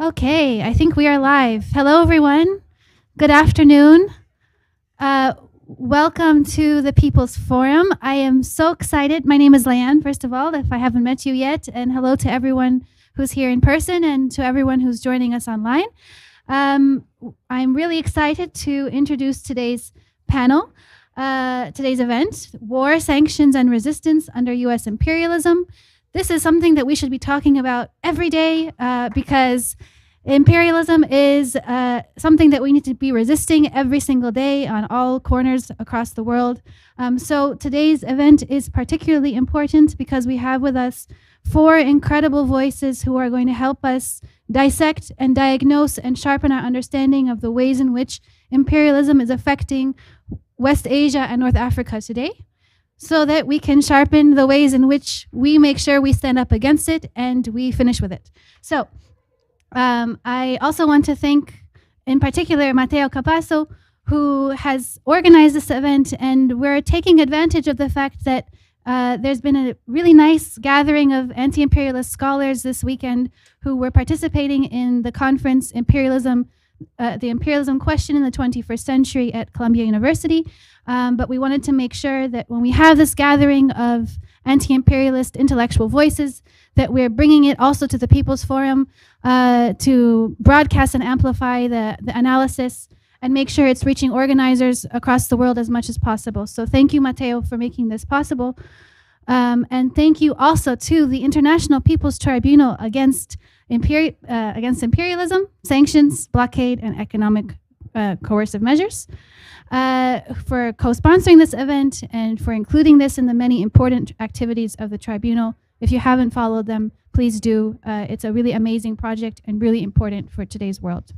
Okay, I think we are live. Hello, everyone. Good afternoon. Welcome to the People's Forum. I am so excited. My name is Leanne, first of all, if I haven't met you yet. And hello to everyone who's here in person and to everyone who's joining us online. I'm really excited to introduce today's panel, today's event, War, Sanctions, and Resistance under U.S. Imperialism. This is something that we should be talking about every day because imperialism is something that we need to be resisting every single day on all corners across the world. So today's event is particularly important because we have with us 4 incredible voices who are going to help us dissect and diagnose and sharpen our understanding of the ways in which imperialism is affecting West Asia and North Africa today, so that we can sharpen the ways in which we make sure we stand up against it and we finish with it. So I also want to thank, in particular, Matteo Capasso, who has organized this event, and we're taking advantage of the fact that there's been a really nice gathering of anti-imperialist scholars this weekend who were participating in the conference Imperialism, the Imperialism Question in the 21st Century at Columbia University. But we wanted to make sure that when we have this gathering of anti-imperialist intellectual voices, that we're bringing it also to the People's Forum to broadcast and amplify the analysis and make sure it's reaching organizers across the world as much as possible. So thank you, Matteo, for making this possible. And thank you also to the International People's Tribunal against imperialism, sanctions, blockade, and economic coercive measures for co-sponsoring this event and for including this in the many important activities of the tribunal. If you haven't followed them, please do. It's a really amazing project and really important for today's world.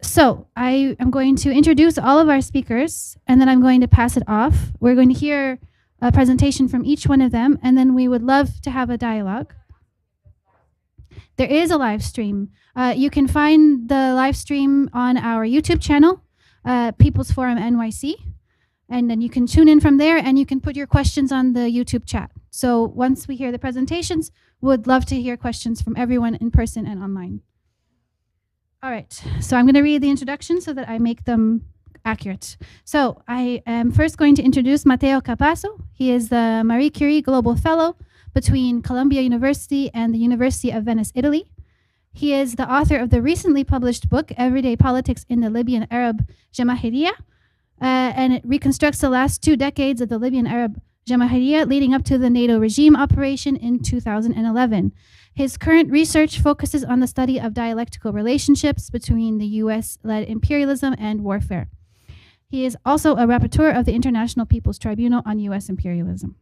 So I am going to introduce all of our speakers, and then I'm going to pass it off. We're going to hear a presentation from each one of them, and then we would love to have a dialogue. There is a live stream. You can find the live stream on our YouTube channel, People's Forum NYC, and then you can tune in from there and you can put your questions on the YouTube chat. So once we hear the presentations, we'd love to hear questions from everyone in person and online. All right, so I'm going to read the introduction so that I make them accurate. So I am first going to introduce Matteo Capasso. He is the Marie Curie Global Fellow between Columbia University and the University of Venice, Italy. He is the author of the recently published book, Everyday Politics in the Libyan Arab Jamahiriya, and it reconstructs the last 2 decades of the Libyan Arab Jamahiriya leading up to the NATO regime operation in 2011. His current research focuses on the study of dialectical relationships between the US-led imperialism and warfare. He is also a rapporteur of the International People's Tribunal on US imperialism.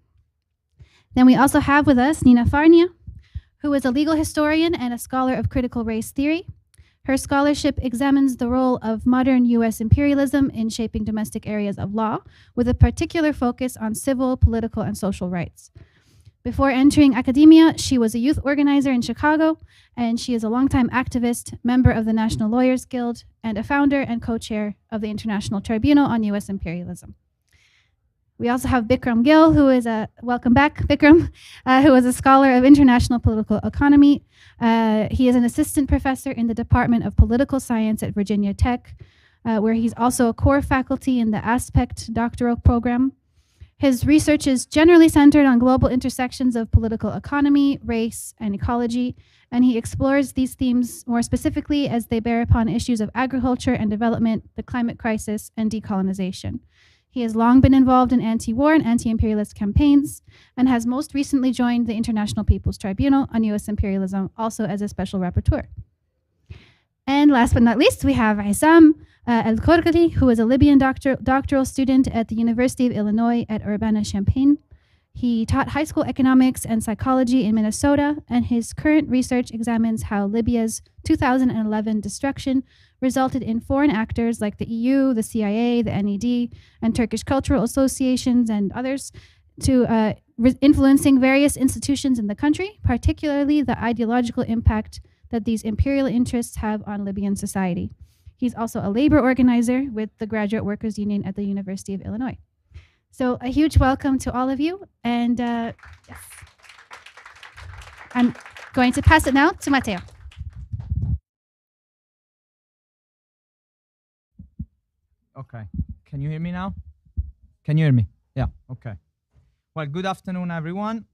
Then we also have with us Nina Farnia, who is a legal historian and a scholar of critical race theory. Her scholarship examines the role of modern US imperialism in shaping domestic areas of law, with a particular focus on civil, political, and social rights. Before entering academia, she was a youth organizer in Chicago, and she is a longtime activist, member of the National Lawyers Guild, and a founder and co-chair of the International Tribunal on US Imperialism. We also have Bikram Gill, who is welcome back, Bikram, who is a scholar of international political economy. He is an assistant professor in the Department of Political Science at Virginia Tech, where he's also a core faculty in the Aspect doctoral program. His research is generally centered on global intersections of political economy, race, and ecology, and he explores these themes more specifically as they bear upon issues of agriculture and development, the climate crisis, and decolonization. He has long been involved in anti-war and anti-imperialist campaigns, and has most recently joined the International People's Tribunal on US imperialism, also as a special rapporteur. And last but not least, we have Issam El-Khorghali, who is a Libyan doctoral student at the University of Illinois at Urbana-Champaign. He taught high school economics and psychology in Minnesota, and his current research examines how Libya's 2011 destruction resulted in foreign actors like the EU, the CIA, the NED, and Turkish cultural associations and others to influencing various institutions in the country, particularly the ideological impact that these imperial interests have on Libyan society. He's also a labor organizer with the Graduate Workers Union at the University of Illinois. So a huge welcome to all of you, and yes. I'm going to pass it now to Matteo. Okay. Can you hear me now? Can you hear me? Yeah, okay. Well, good afternoon, everyone.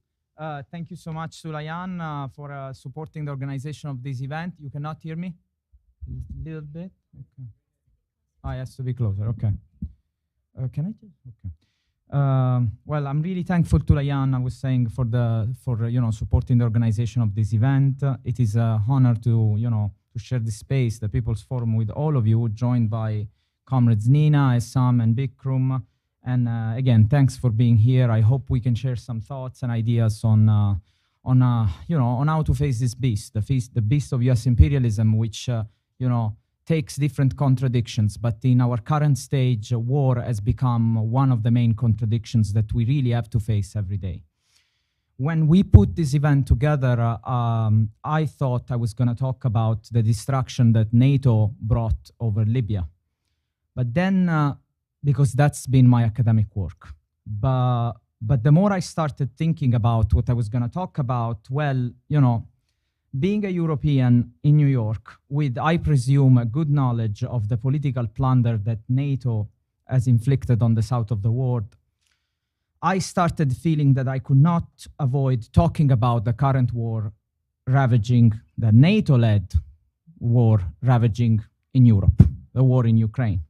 Thank you so much, Sulayan, for supporting the organization of this event. You cannot hear me? A little bit? Okay. Ah, it has to be closer, okay. Can I just, okay. Well, I'm really thankful to Layan, I was saying, for supporting the organization of this event. It is an honor to share this space, the People's Forum, with all of you, joined by comrades Nina, Essam, and Bikram. And again, thanks for being here. I hope we can share some thoughts and ideas on how to face this beast, the beast of U.S. imperialism, which takes different contradictions, but in our current stage, war has become one of the main contradictions that we really have to face every day. When we put this event together, I thought I was going to talk about the destruction that NATO brought over Libya. But then, because that's been my academic work, but the more I started thinking about what I was going to talk about, well, being a European in New York with, I presume, a good knowledge of the political plunder that NATO has inflicted on the south of the world, I started feeling that I could not avoid talking about the current war ravaging, the NATO-led war ravaging in Europe, the war in Ukraine.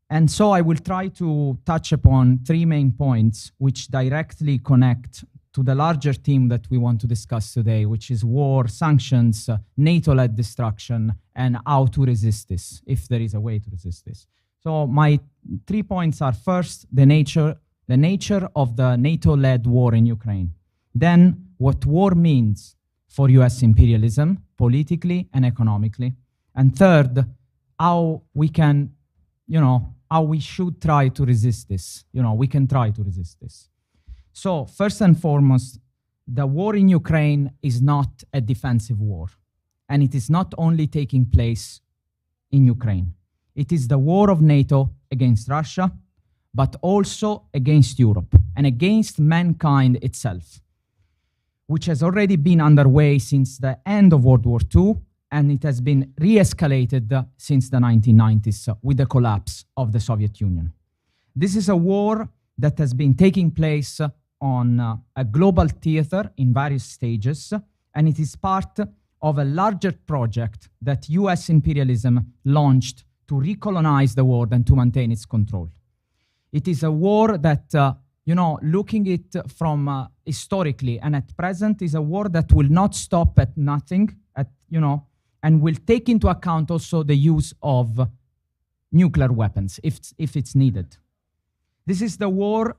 And so I will try to touch upon three main points which directly connect to the larger theme that we want to discuss today, which is war, sanctions, NATO-led destruction, and how to resist this, if there is a way to resist this. So my 3 points are: first, the nature of the NATO-led war in Ukraine. Then, what war means for US imperialism, politically and economically. And third, how we can, how we should try to resist this. We can try to resist this. So first and foremost, the war in Ukraine is not a defensive war. And it is not only taking place in Ukraine. It is the war of NATO against Russia, but also against Europe and against mankind itself, which has already been underway since the end of World War II, and it has been re-escalated since the 1990s with the collapse of the Soviet Union. This is a war that has been taking place on a global theater in various stages, and it is part of a larger project that US imperialism launched to recolonize the world and to maintain its control. It is a war that, looking it from historically and at present, is a war that will not stop at nothing, and will take into account also the use of nuclear weapons if it's needed. This is the war.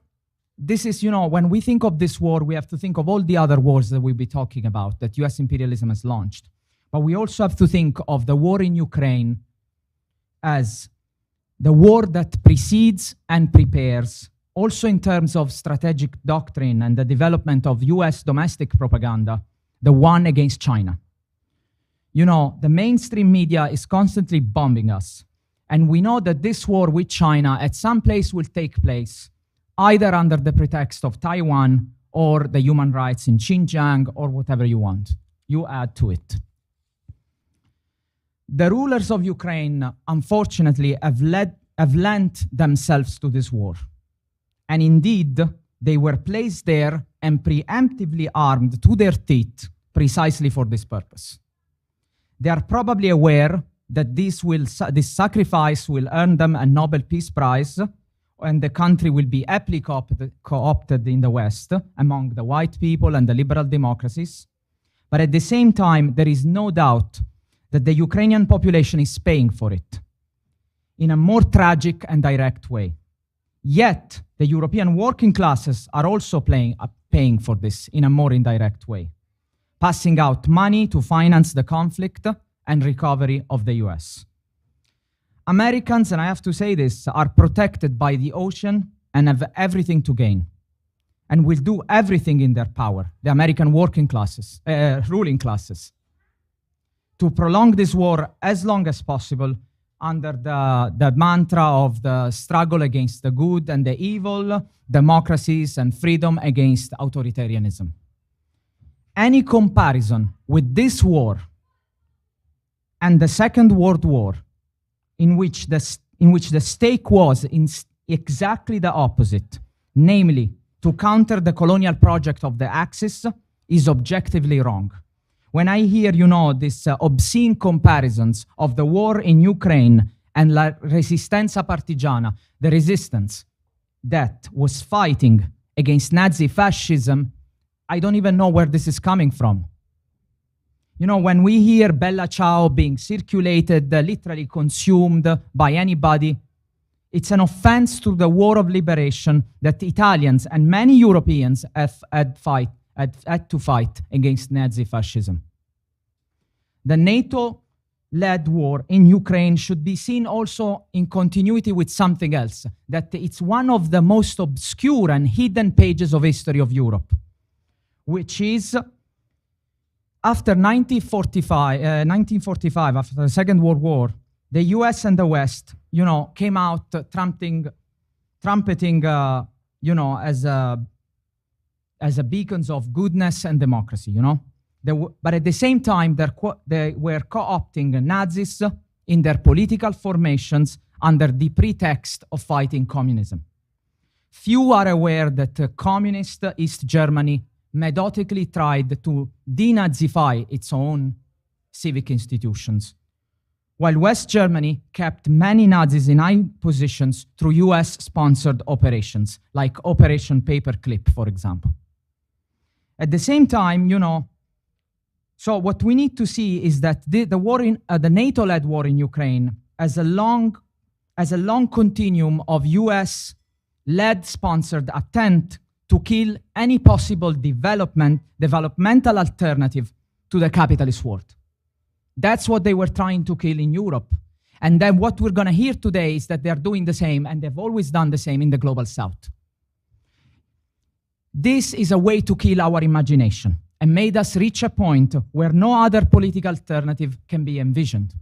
This is, when we think of this war, we have to think of all the other wars that we'll be talking about that US imperialism has launched. But we also have to think of the war in Ukraine as the war that precedes and prepares, also in terms of strategic doctrine and the development of US domestic propaganda, the one against China. The mainstream media is constantly bombing us. And we know that this war with China at some place will take place, either under the pretext of Taiwan or the human rights in Xinjiang or whatever you want. You add to it. The rulers of Ukraine, unfortunately, have lent themselves to this war. And indeed, they were placed there and preemptively armed to their teeth precisely for this purpose. They are probably aware that this sacrifice will earn them a Nobel Peace Prize, and the country will be aptly co-opted in the West among the white people and the liberal democracies. But at the same time, there is no doubt that the Ukrainian population is paying for it in a more tragic and direct way. Yet, the European working classes are also paying for this in a more indirect way, passing out money to finance the conflict and recovery of the US. Americans, and I have to say this, are protected by the ocean and have everything to gain, and will do everything in their power, the American working classes, ruling classes, to prolong this war as long as possible under the mantra of the struggle against the good and the evil, democracies and freedom against authoritarianism. Any comparison with this war and the Second World War, in which in which the stake was exactly the opposite, namely to counter the colonial project of the Axis, is objectively wrong. When I hear, these obscene comparisons of the war in Ukraine and La Resistenza Partigiana, the resistance that was fighting against Nazi fascism, I don't even know where this is coming from. When we hear Bella Ciao being circulated, literally consumed by anybody, it's an offense to the war of liberation that Italians and many Europeans have had to fight against Nazi fascism. The NATO-led war in Ukraine should be seen also in continuity with something else, that it's one of the most obscure and hidden pages of history of Europe, which is after 1945, after the Second World War, the US and the West, came out trumpeting, as a beacons of goodness and democracy, But at the same time, they were co-opting Nazis in their political formations under the pretext of fighting communism. Few are aware that communist East Germany methodically tried to denazify its own civic institutions, while West Germany kept many Nazis in high positions through US-sponsored operations, like Operation Paperclip, for example. At the same time, so what we need to see is that the NATO-led war in Ukraine as a long continuum of US-led sponsored attempt to kill any possible developmental alternative to the capitalist world. That's what they were trying to kill in Europe. And then what we're going to hear today is that they're doing the same, and they've always done the same in the global south. This is a way to kill our imagination and made us reach a point where no other political alternative can be envisioned.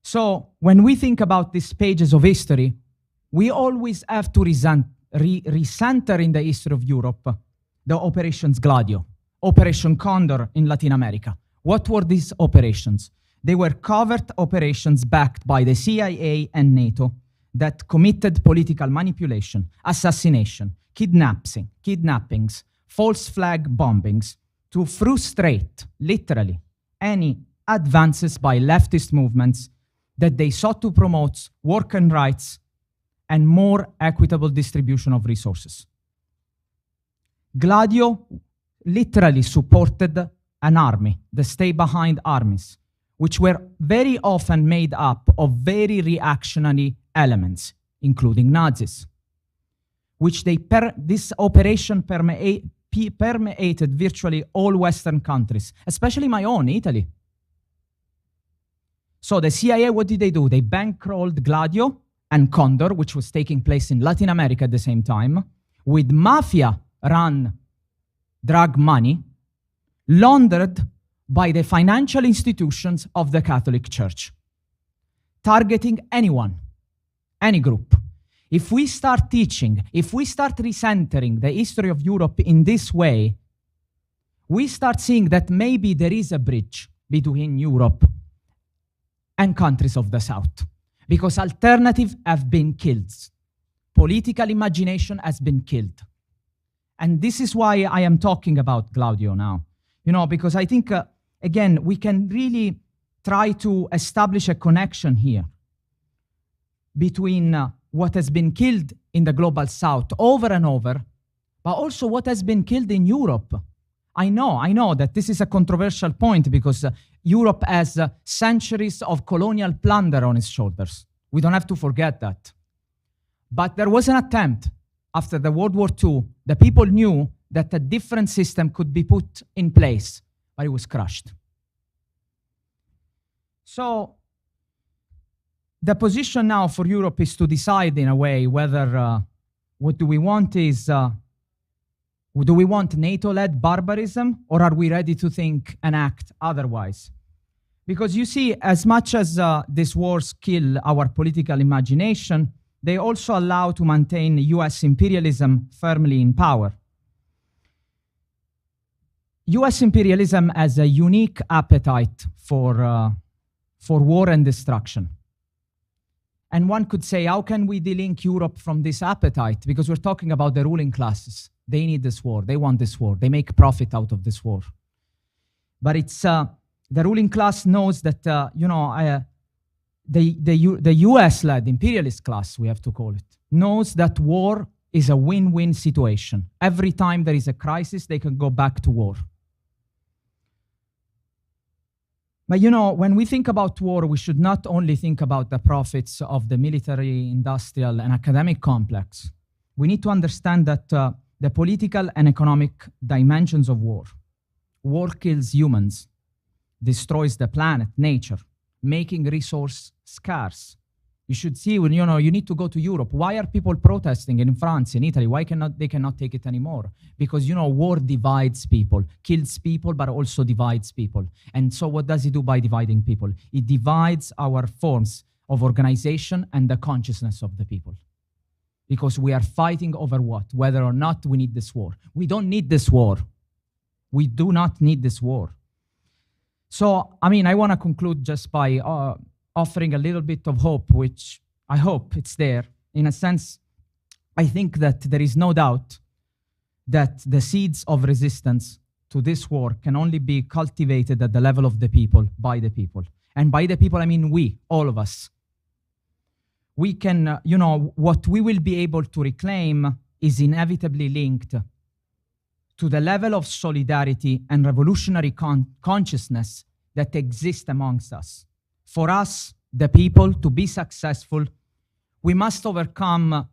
So when we think about these pages of history, we always have to recenter in the history of Europe the Operations Gladio, Operation Condor in Latin America. What were these operations? They were covert operations backed by the CIA and NATO that committed political manipulation, assassination, kidnappings, false flag bombings to frustrate, literally, any advances by leftist movements that they sought to promote worker rights and more equitable distribution of resources. Gladio literally supported an army, the stay-behind armies, which were very often made up of very reactionary elements, including Nazis, which this operation permeated virtually all Western countries, especially my own, Italy. So the CIA, what did they do? They bankrolled Gladio and Condor, which was taking place in Latin America at the same time, with mafia-run drug money, laundered by the financial institutions of the Catholic Church, targeting anyone, any group. If we start teaching, if we start recentering the history of Europe in this way, we start seeing that maybe there is a bridge between Europe and countries of the South, because alternatives have been killed. Political imagination has been killed. And this is why I am talking about Gladio now. Because I think, again, we can really try to establish a connection here between what has been killed in the global south over and over, but also what has been killed in Europe. I know that this is a controversial point because Europe has centuries of colonial plunder on its shoulders. We don't have to forget that. But there was an attempt after the World War II. The people knew that a different system could be put in place, but it was crushed. So the position now for Europe is to decide in a way whether what do we want is, do we want NATO-led barbarism, or are we ready to think and act otherwise? Because you see, as much as these wars kill our political imagination, they also allow to maintain US imperialism firmly in power. US imperialism has a unique appetite for war and destruction. And one could say, how can we delink Europe from this appetite? Because we're talking about the ruling classes. They need this war. They want this war. They make profit out of this war. But it's the ruling class knows that the US-led imperialist class, we have to call it, knows that war is a win-win situation. Every time there is a crisis, they can go back to war. But when we think about war, we should not only think about the profits of the military, industrial, and academic complex. We need to understand that the political and economic dimensions of war. War kills humans, destroys the planet, nature, making resource scarce. You should see when you need to go to Europe. Why are people protesting in France, in Italy? Why they cannot take it anymore? Because war divides people, kills people, but also divides people. And so what does it do by dividing people? It divides our forms of organization and the consciousness of the people. Because we are fighting over what? Whether or not we need this war. We don't need this war. We do not need this war. So, I want to conclude just by offering a little bit of hope, which I hope it's there. In a sense, I think that there is no doubt that the seeds of resistance to this war can only be cultivated at the level of the people, by the people. And by the people, I mean we, all of us. We can, what we will be able to reclaim is inevitably linked to the level of solidarity and revolutionary consciousness that exists amongst us. For us, the people, to be successful, we must overcome,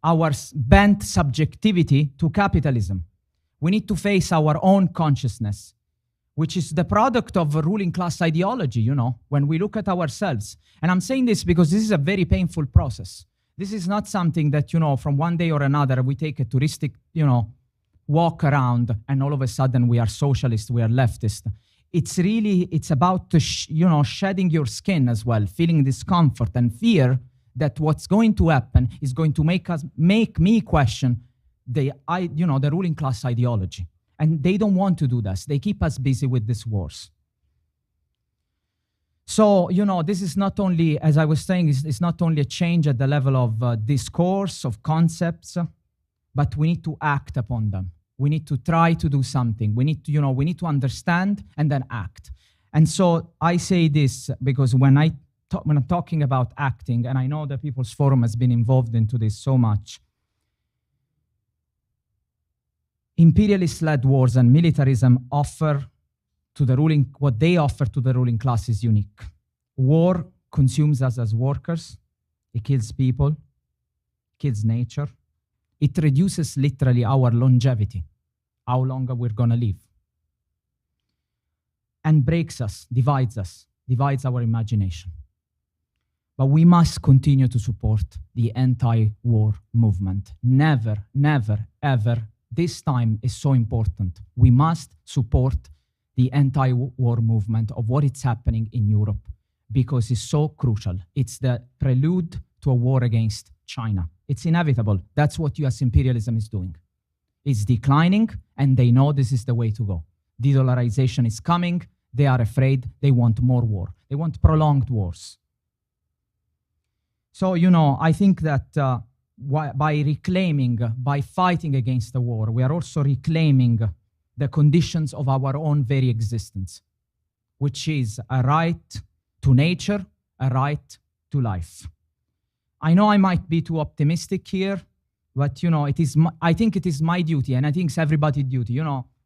our bent subjectivity to capitalism. We need to face our own consciousness, which is the product of a ruling class ideology, when we look at ourselves. And I'm saying this because this is a very painful process. This is not something that, from one day or another, we take a touristic, walk around and all of a sudden we are socialist, we are leftist. It's about, shedding your skin as well, feeling discomfort and fear that what's going to happen is going to make me question the ruling class ideology. And they don't want to do this. They keep us busy with these wars. So, this is not only, as I was saying, it's not only a change at the level of discourse, of concepts, but we need to act upon them. We need to try to do something. We need to understand and then act. And so I say this because when I'm talking about acting, and I know the People's Forum has been involved into this so much, imperialist-led wars and militarism what they offer to the ruling class is unique. War consumes us as workers. It kills people, kills nature. It reduces literally our longevity, how long we're gonna live. And breaks us, divides our imagination. But we must continue to support the anti-war movement. Never, never, ever. This time is so important. We must support the anti-war movement of what is happening in Europe because it's so crucial. It's the prelude to a war against China. It's inevitable. That's what US imperialism is doing. It's declining, and they know this is the way to go. De-dollarization is coming. They are afraid. They want more war. They want prolonged wars. So, I think that by fighting against the war, we are also reclaiming the conditions of our own very existence, which is a right to nature, a right to life. I know I might be too optimistic here, but I think it is my duty, and I think it's everybody's duty.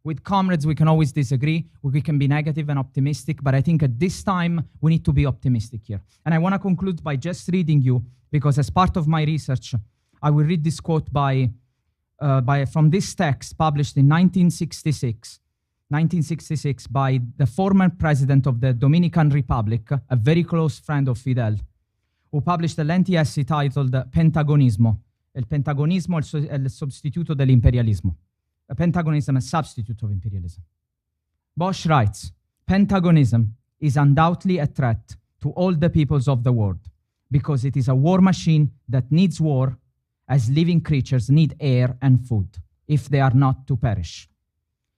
With comrades, we can always disagree. We can be negative and optimistic, but I think at this time, we need to be optimistic here. And I want to conclude by just reading you, because as part of my research, I will read this quote from this text published in 1966 by the former president of the Dominican Republic, a very close friend of Fidel, who published a lengthy essay titled Pentagonismo. El pentagonismo è il sostituto dell'imperialismo. Pentagonism is a substitute of imperialism. Bosch writes, Pentagonism is undoubtedly a threat to all the peoples of the world because it is a war machine that needs war as living creatures need air and food if they are not to perish.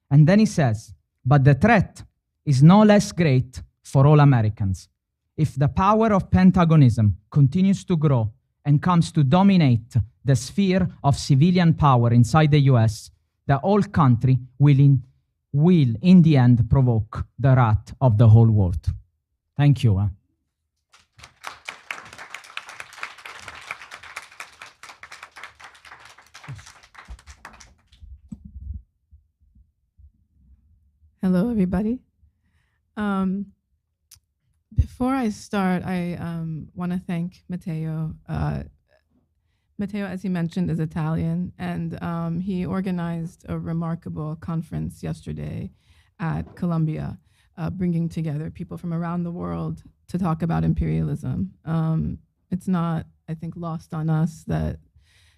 And then he says, but the threat is no less great for all Americans. If the power of pentagonism continues to grow and comes to dominate the sphere of civilian power inside the US, the whole country will in the end provoke the wrath of the whole world. Thank you. Hello, everybody. Before I start, I want to thank Matteo. Matteo, as he mentioned, is Italian, and he organized a remarkable conference yesterday at Columbia, bringing together people from around the world to talk about imperialism. It's not, I think, lost on us that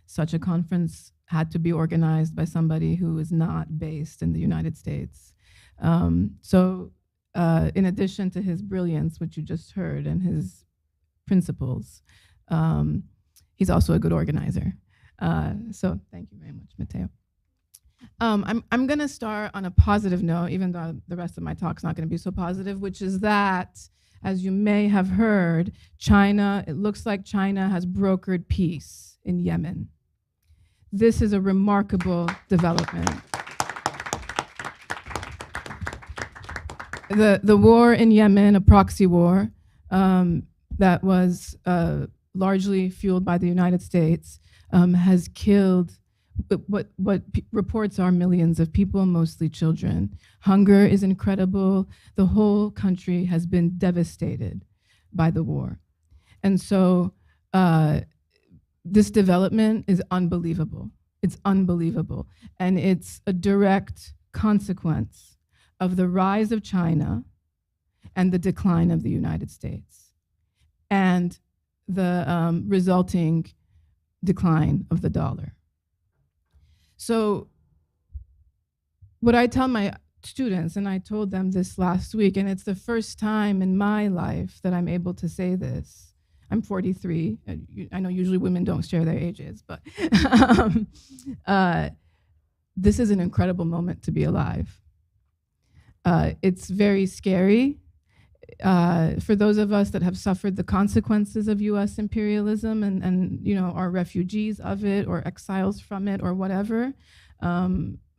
such a conference had to be organized by somebody who is not based in the United States. In addition to his brilliance, which you just heard, and his principles, he's also a good organizer. So thank you very much, Matteo. I'm gonna start on a positive note, even though the rest of my talk's not gonna be so positive, which is that, as you may have heard, it looks like China has brokered peace in Yemen. This is a remarkable development. The war in Yemen, a proxy war that was largely fueled by the United States, has killed what reports are millions of people, mostly children. Hunger is incredible. The whole country has been devastated by the war. And so this development is unbelievable. It's unbelievable. And it's a direct consequence of the rise of China and the decline of the United States and the resulting decline of the dollar. So what I tell my students, and I told them this last week, and it's the first time in my life that I'm able to say this. I'm 43. I know usually women don't share their ages, but this is an incredible moment to be alive. It's very scary for those of us that have suffered the consequences of US imperialism and are refugees of it or exiles from it or whatever.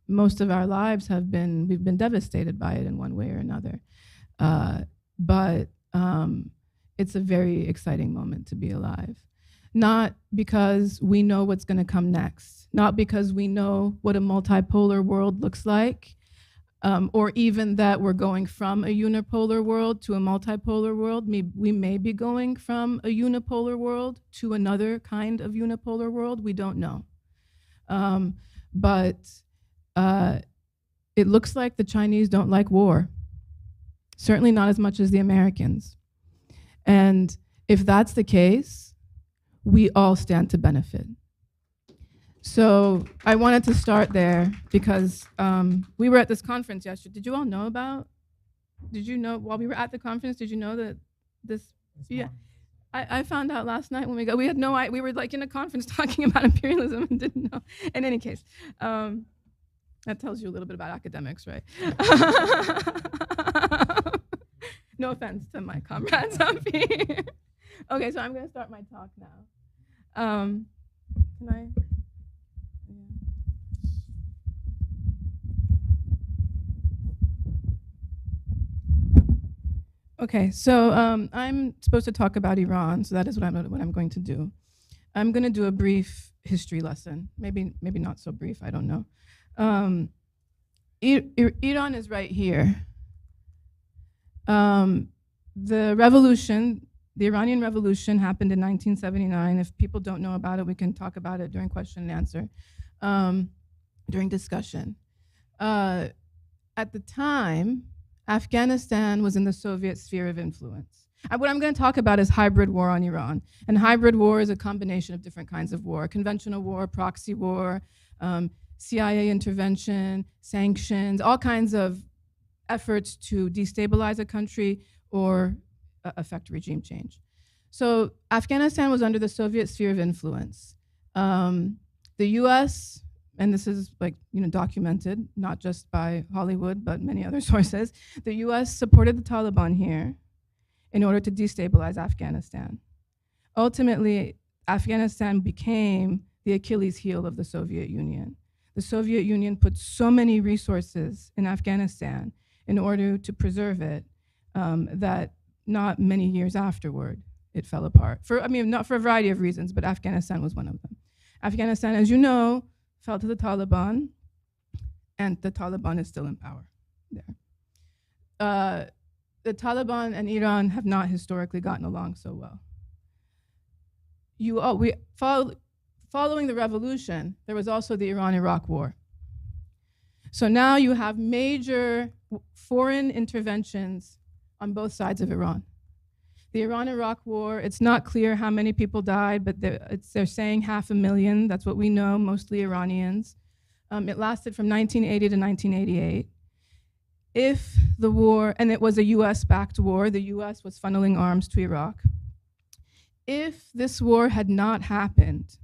Most of our lives we've been devastated by it in one way or another. But it's a very exciting moment to be alive. Not because we know what's gonna come next, not because we know what a multipolar world looks like, or even that we're going from a unipolar world to a multipolar world. We may be going from a unipolar world to another kind of unipolar world. We don't know. But it looks like the Chinese don't like war. Certainly not as much as the Americans. And if that's the case, we all stand to benefit. So I wanted to start there because we were at this conference yesterday. Did you all know while we were at the conference, did you know that yeah. I found out last night when we had no idea. We were like in a conference talking about imperialism and didn't know. In any case, that tells you a little bit about academics, right? No offense to my comrades up here. Okay, so I'm gonna start my talk now. Can I? Okay, so I'm supposed to talk about Iran, so that is what I'm going to do. I'm going to do a brief history lesson, maybe not so brief, I don't know. Iran is right here. The revolution, the Iranian Revolution, happened in 1979. If people don't know about it, we can talk about it during question and answer, during discussion. At the time, Afghanistan was in the Soviet sphere of influence. What I'm going to talk about is hybrid war on Iran. And hybrid war is a combination of different kinds of war: conventional war, proxy war, CIA intervention, sanctions, all kinds of efforts to destabilize a country or affect regime change. So Afghanistan was under the Soviet sphere of influence. The US, and this is documented, not just by Hollywood, but many other sources, the US supported the Taliban here in order to destabilize Afghanistan. Ultimately, Afghanistan became the Achilles heel of the Soviet Union. The Soviet Union put so many resources in Afghanistan in order to preserve it that not many years afterward, it fell apart. Not for a variety of reasons, but Afghanistan was one of them. Afghanistan, as you know, fell to the Taliban, and the Taliban is still in power there. The Taliban and Iran have not historically gotten along so well. Following the revolution, there was also the Iran-Iraq war. So now you have major foreign interventions on both sides of Iran. The Iran-Iraq war, it's not clear how many people died, but they're saying 500,000. That's what we know, mostly Iranians. It lasted from 1980 to 1988. If the war, and it was a US-backed war, the US was funneling arms to Iraq. If this war had not happened,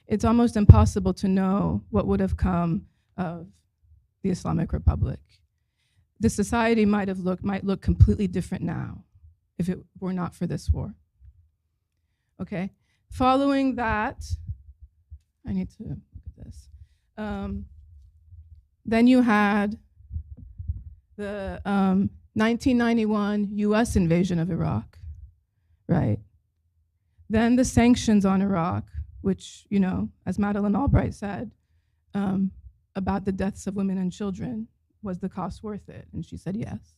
it's almost impossible to know what would have come of the Islamic Republic. The society might look completely different now if it were not for this war. Okay, following that, I need to look at this. Then you had the 1991 US invasion of Iraq, right? Then the sanctions on Iraq, which, you know, as Madeleine Albright said, about the deaths of women and children, was the cost worth it? And she said yes.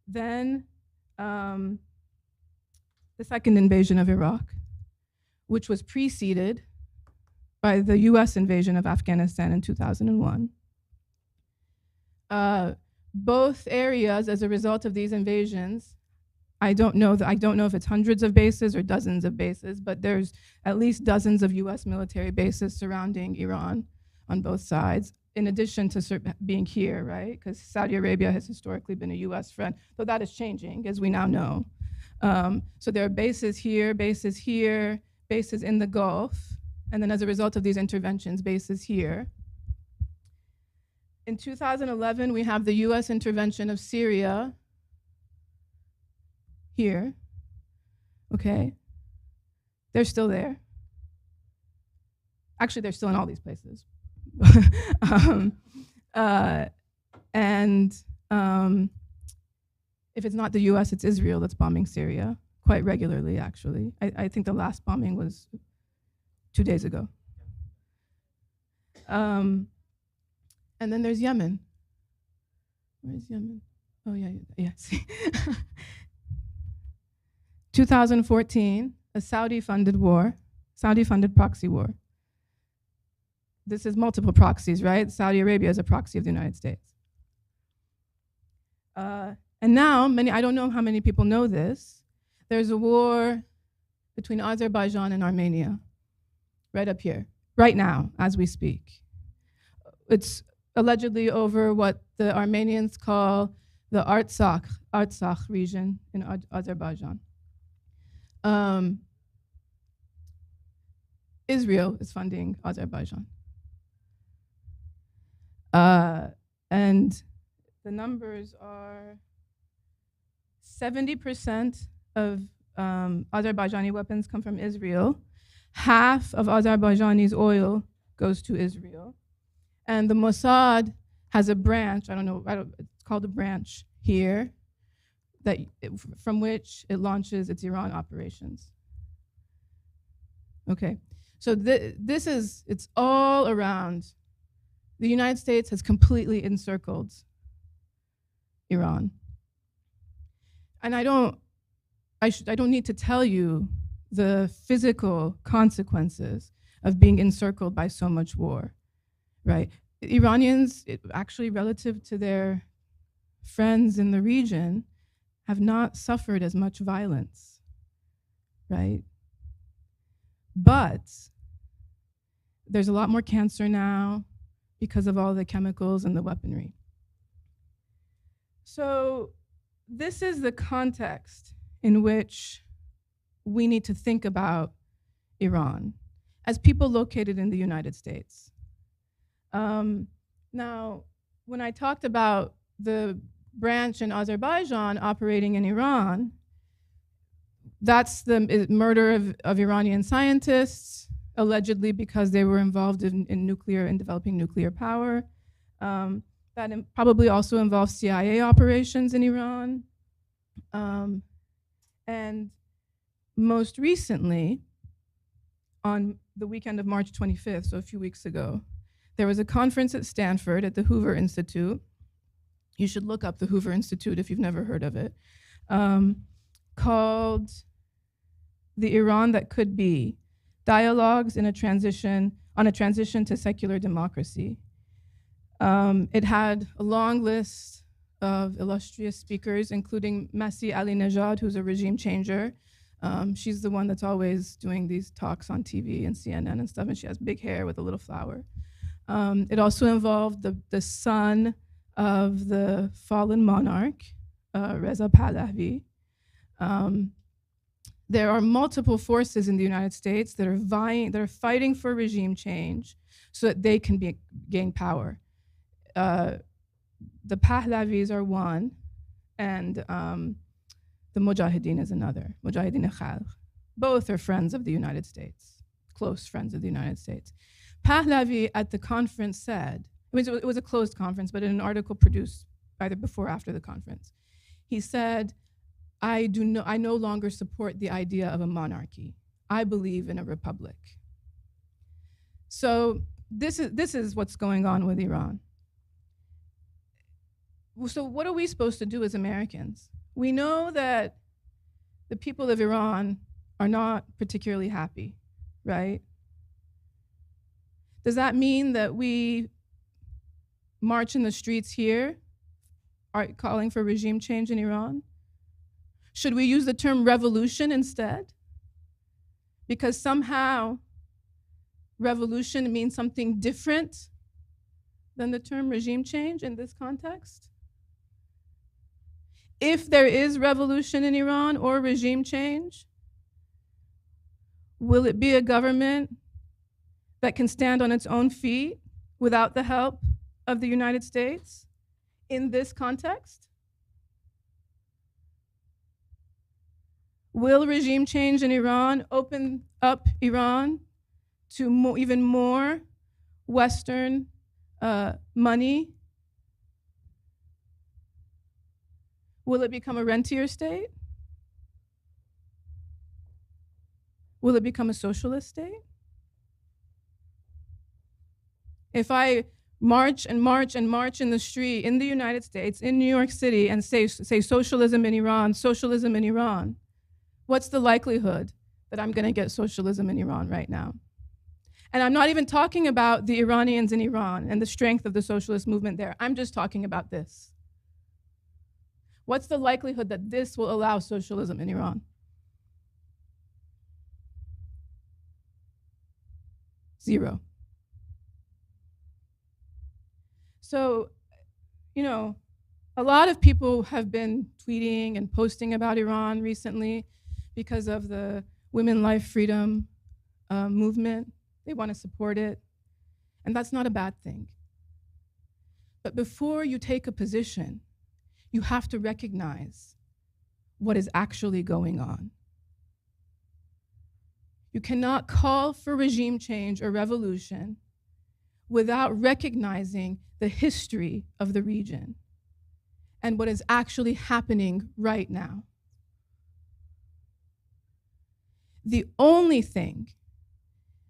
Then the second invasion of Iraq, which was preceded by the US invasion of Afghanistan in 2001. Both areas, as a result of these invasions, I don't know if it's hundreds of bases or dozens of bases, but there's at least dozens of US military bases surrounding Iran on both sides, in addition to being here, right? Because Saudi Arabia has historically been a US friend, though that is changing, as we now know. So there are bases here, bases in the Gulf, and then as a result of these interventions, bases here. In 2011, we have the US intervention of Syria, here, okay? They're still there. Actually, they're still in all these places. If it's not the US, it's Israel that's bombing Syria quite regularly, actually. I think the last bombing was 2 days ago. And then there's Yemen. Where's Yemen? Oh, yeah. See. 2014, a Saudi-funded war, Saudi-funded proxy war. This is multiple proxies, right? Saudi Arabia is a proxy of the United States. And now, I don't know how many people know this, there's a war between Azerbaijan and Armenia, right up here, right now, as we speak. It's allegedly over what the Armenians call the Artsakh region in Azerbaijan. Israel is funding Azerbaijan. And the numbers are 70% of Azerbaijani weapons come from Israel. Half of Azerbaijani's oil goes to Israel. And the Mossad has a branch, it's called a branch here, from which it launches its Iran operations. Okay, so it's all around. The United States has completely encircled Iran. And I don't need to tell you the physical consequences of being encircled by so much war, right? Iranians, actually relative to their friends in the region, have not suffered as much violence, right? But there's a lot more cancer now because of all the chemicals and the weaponry. So this is the context in which we need to think about Iran as people located in the United States. Now, when I talked about the branch in Azerbaijan operating in Iran, that's the murder of Iranian scientists, allegedly because they were involved in developing nuclear power. That probably also involves CIA operations in Iran. And most recently, on the weekend of March 25th, so a few weeks ago, there was a conference at Stanford at the Hoover Institute. You should look up the Hoover Institute if you've never heard of it, called The Iran That Could Be, Dialogues on a Transition to Secular Democracy. It had a long list of illustrious speakers, including Masih Ali-Nejad, who's a regime changer. She's the one that's always doing these talks on TV and CNN and stuff, and she has big hair with a little flower. It also involved the son of the fallen monarch, Reza Pahlavi. There are multiple forces in the United States that are fighting for regime change so that they can gain power. The Pahlavis are one, and the Mujahideen is another, Mujahideen Khalq. Both are friends of the United States, close friends of the United States. Pahlavi at the conference said, it was a closed conference, but in an article produced either before or after the conference, he said, I no longer support the idea of a monarchy. I believe in a republic. So this is what's going on with Iran. So what are we supposed to do as Americans? We know that the people of Iran are not particularly happy, right? Does that mean that we march in the streets here, are calling for regime change in Iran? Should we use the term revolution instead? Because somehow revolution means something different than the term regime change in this context? If there is revolution in Iran or regime change, will it be a government that can stand on its own feet without the help of the United States in this context? Will regime change in Iran open up Iran to even more Western money? Will it become a rentier state? Will it become a socialist state? If I march and march and march in the street in the United States, in New York City, and say socialism in Iran, what's the likelihood that I'm gonna get socialism in Iran right now? And I'm not even talking about the Iranians in Iran and the strength of the socialist movement there. I'm just talking about this. What's the likelihood that this will allow socialism in Iran? Zero. So, a lot of people have been tweeting and posting about Iran recently because of the Women Life Freedom movement. They want to support it, and that's not a bad thing. But before you take a position, you have to recognize what is actually going on. You cannot call for regime change or revolution without recognizing the history of the region and what is actually happening right now. The only thing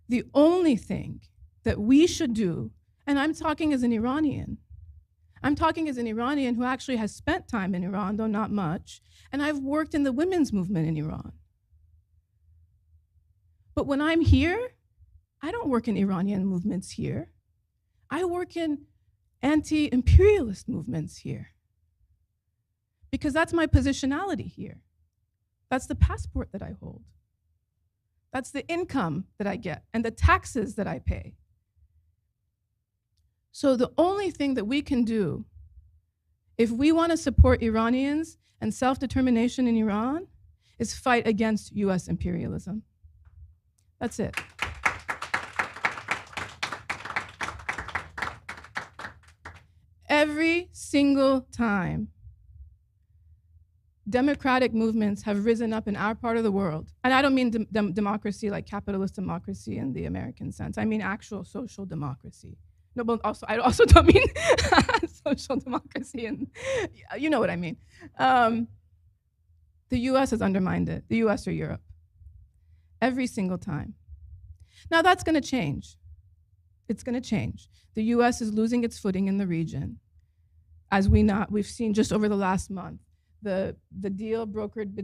that we should do, and I'm talking as an Iranian who actually has spent time in Iran, though not much, and I've worked in the women's movement in Iran. But when I'm here, I don't work in Iranian movements here. I work in anti-imperialist movements here. Because that's my positionality here. That's the passport that I hold. That's the income that I get and the taxes that I pay. So the only thing that we can do if we want to support Iranians and self-determination in Iran is fight against US imperialism. That's it. Every single time democratic movements have risen up in our part of the world. And I don't mean democracy like capitalist democracy in the American sense. I mean actual social democracy. No, but also, I also don't mean social democracy, and you know what I mean. The US has undermined it, the US or Europe, every single time. Now that's gonna change. It's gonna change. The US is losing its footing in the region. As we've seen just over the last month, the deal brokered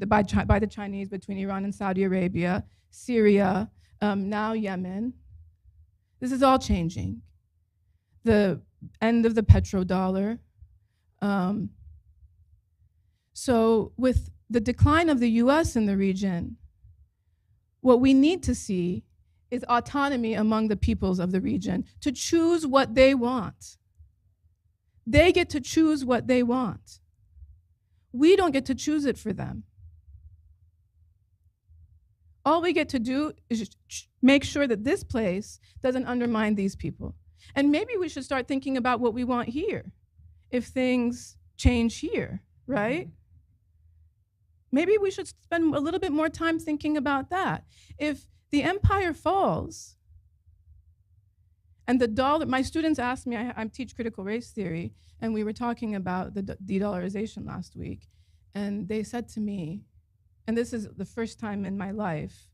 by the Chinese between Iran and Saudi Arabia, Syria, now Yemen. This is all changing. The end of the petrodollar. So with the decline of the US in the region, what we need to see is autonomy among the peoples of the region to choose what they want. They get to choose what they want. We don't get to choose it for them. All we get to do is make sure that this place doesn't undermine these people. And maybe we should start thinking about what we want here if things change here, right? Maybe we should spend a little bit more time thinking about that. If the empire falls, and the dollar, my students asked me, I teach critical race theory, and we were talking about the de-dollarization last week, and they said to me, and this is the first time in my life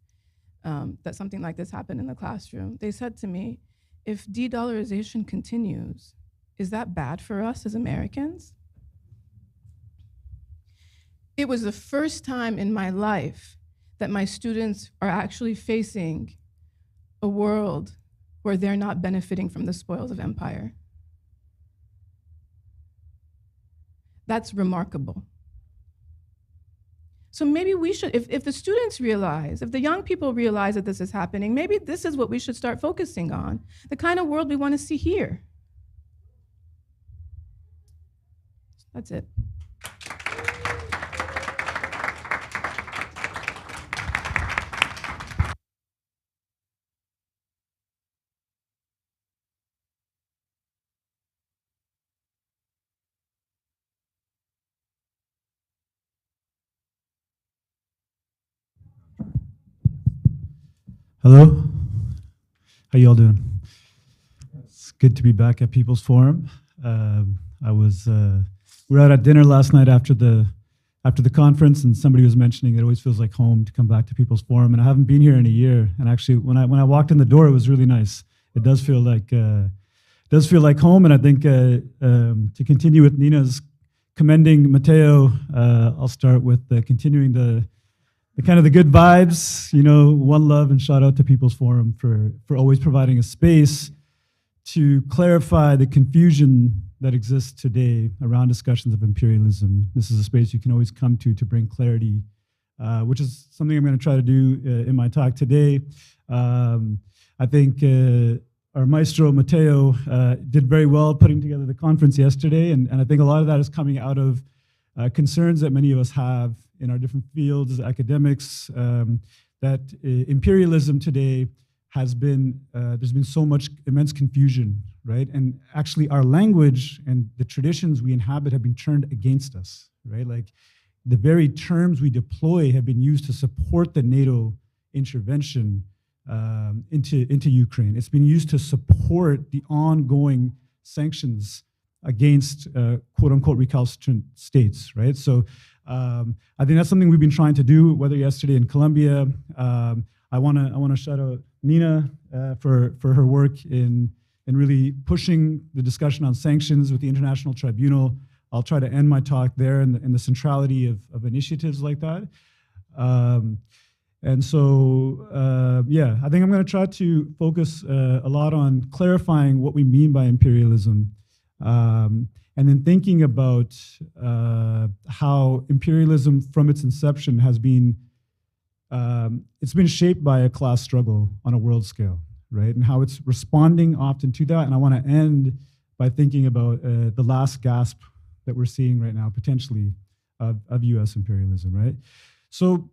that something like this happened in the classroom, they said to me, if de-dollarization continues, is that bad for us as Americans? It was the first time in my life that my students are actually facing a world where they're not benefiting from the spoils of empire. That's remarkable. So maybe we should, if the students realize, if the young people realize that this is happening, maybe this is what we should start focusing on, the kind of world we want to see here. That's it. Hello, how y'all doing? It's good to be back at People's Forum. We were out at dinner last night after the conference, and somebody was mentioning it always feels like home to come back to People's Forum, and I haven't been here in a year. And actually, when I walked in the door, it was really nice. It does feel like home, and I think to continue with Nina's commending Matteo, I'll start with continuing the kind of the good vibes, you know, one love, and shout out to People's Forum for always providing a space to clarify the confusion that exists today around discussions of imperialism. This is a space you can always come to bring clarity, which is something I'm going to try to do in my talk today. I think our maestro, Matteo, did very well putting together the conference yesterday, and I think a lot of that is coming out of concerns that many of us have in our different fields as academics, that imperialism today has been, there's been so much immense confusion, right? And actually our language and the traditions we inhabit have been turned against us, right? Like the very terms we deploy have been used to support the NATO intervention into Ukraine. It's been used to support the ongoing sanctions against quote unquote recalcitrant states, right? So I think that's something we've been trying to do, whether yesterday in Colombia. I wanna shout out Nina for her work in really pushing the discussion on sanctions with the International Tribunal. I'll try to end my talk there in the centrality of initiatives like that. And so, yeah, I think I'm gonna try to focus a lot on clarifying what we mean by imperialism, and then thinking about how imperialism from its inception has been, it's been shaped by a class struggle on a world scale, right? And how it's responding often to that. And I wanna end by thinking about the last gasp that we're seeing right now, potentially, of US imperialism, right? So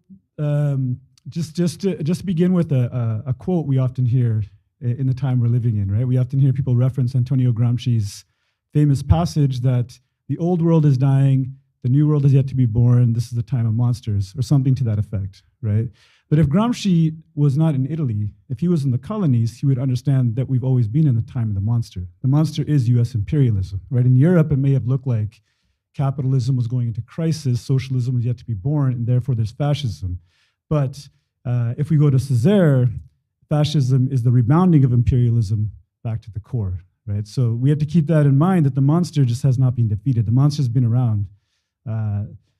just to begin with a quote we often hear in the time we're living in, right? We often hear people reference Antonio Gramsci's famous passage that the old world is dying, the new world is yet to be born, this is the time of monsters, or something to that effect, right? But if Gramsci was not in Italy, if he was in the colonies, he would understand that we've always been in the time of the monster. The monster is US imperialism, right? In Europe, it may have looked like capitalism was going into crisis, socialism was yet to be born, and therefore there's fascism. But if we go to Césaire, fascism is the rebounding of imperialism back to the core, right? So we have to keep that in mind, that the monster just has not been defeated. The monster's been around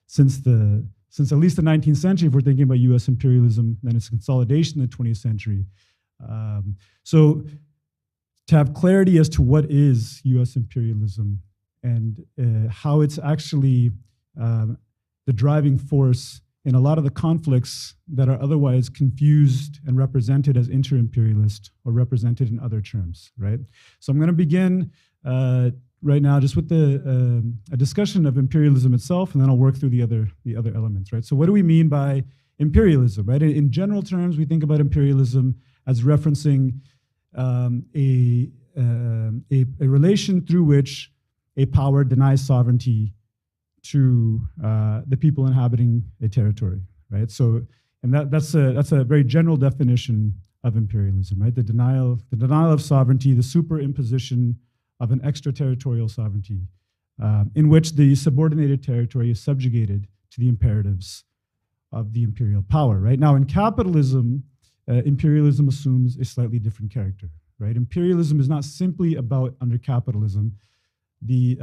since at least the 19th century, if we're thinking about US imperialism, then its consolidation in the 20th century. So to have clarity as to what is US imperialism and how it's actually the driving force in a lot of the conflicts that are otherwise confused and represented as inter-imperialist or represented in other terms, right? So I'm going to begin right now just with a discussion of imperialism itself, and then I'll work through the other elements, right? So what do we mean by imperialism, right? In general terms, we think about imperialism as referencing a relation through which a power denies sovereignty to the people inhabiting a territory, right? So, and that's a very general definition of imperialism, right? The denial of sovereignty, the superimposition of an extraterritorial sovereignty, in which the subordinated territory is subjugated to the imperatives of the imperial power, right? Now, in capitalism, imperialism assumes a slightly different character, right? Imperialism is not simply about, under capitalism, the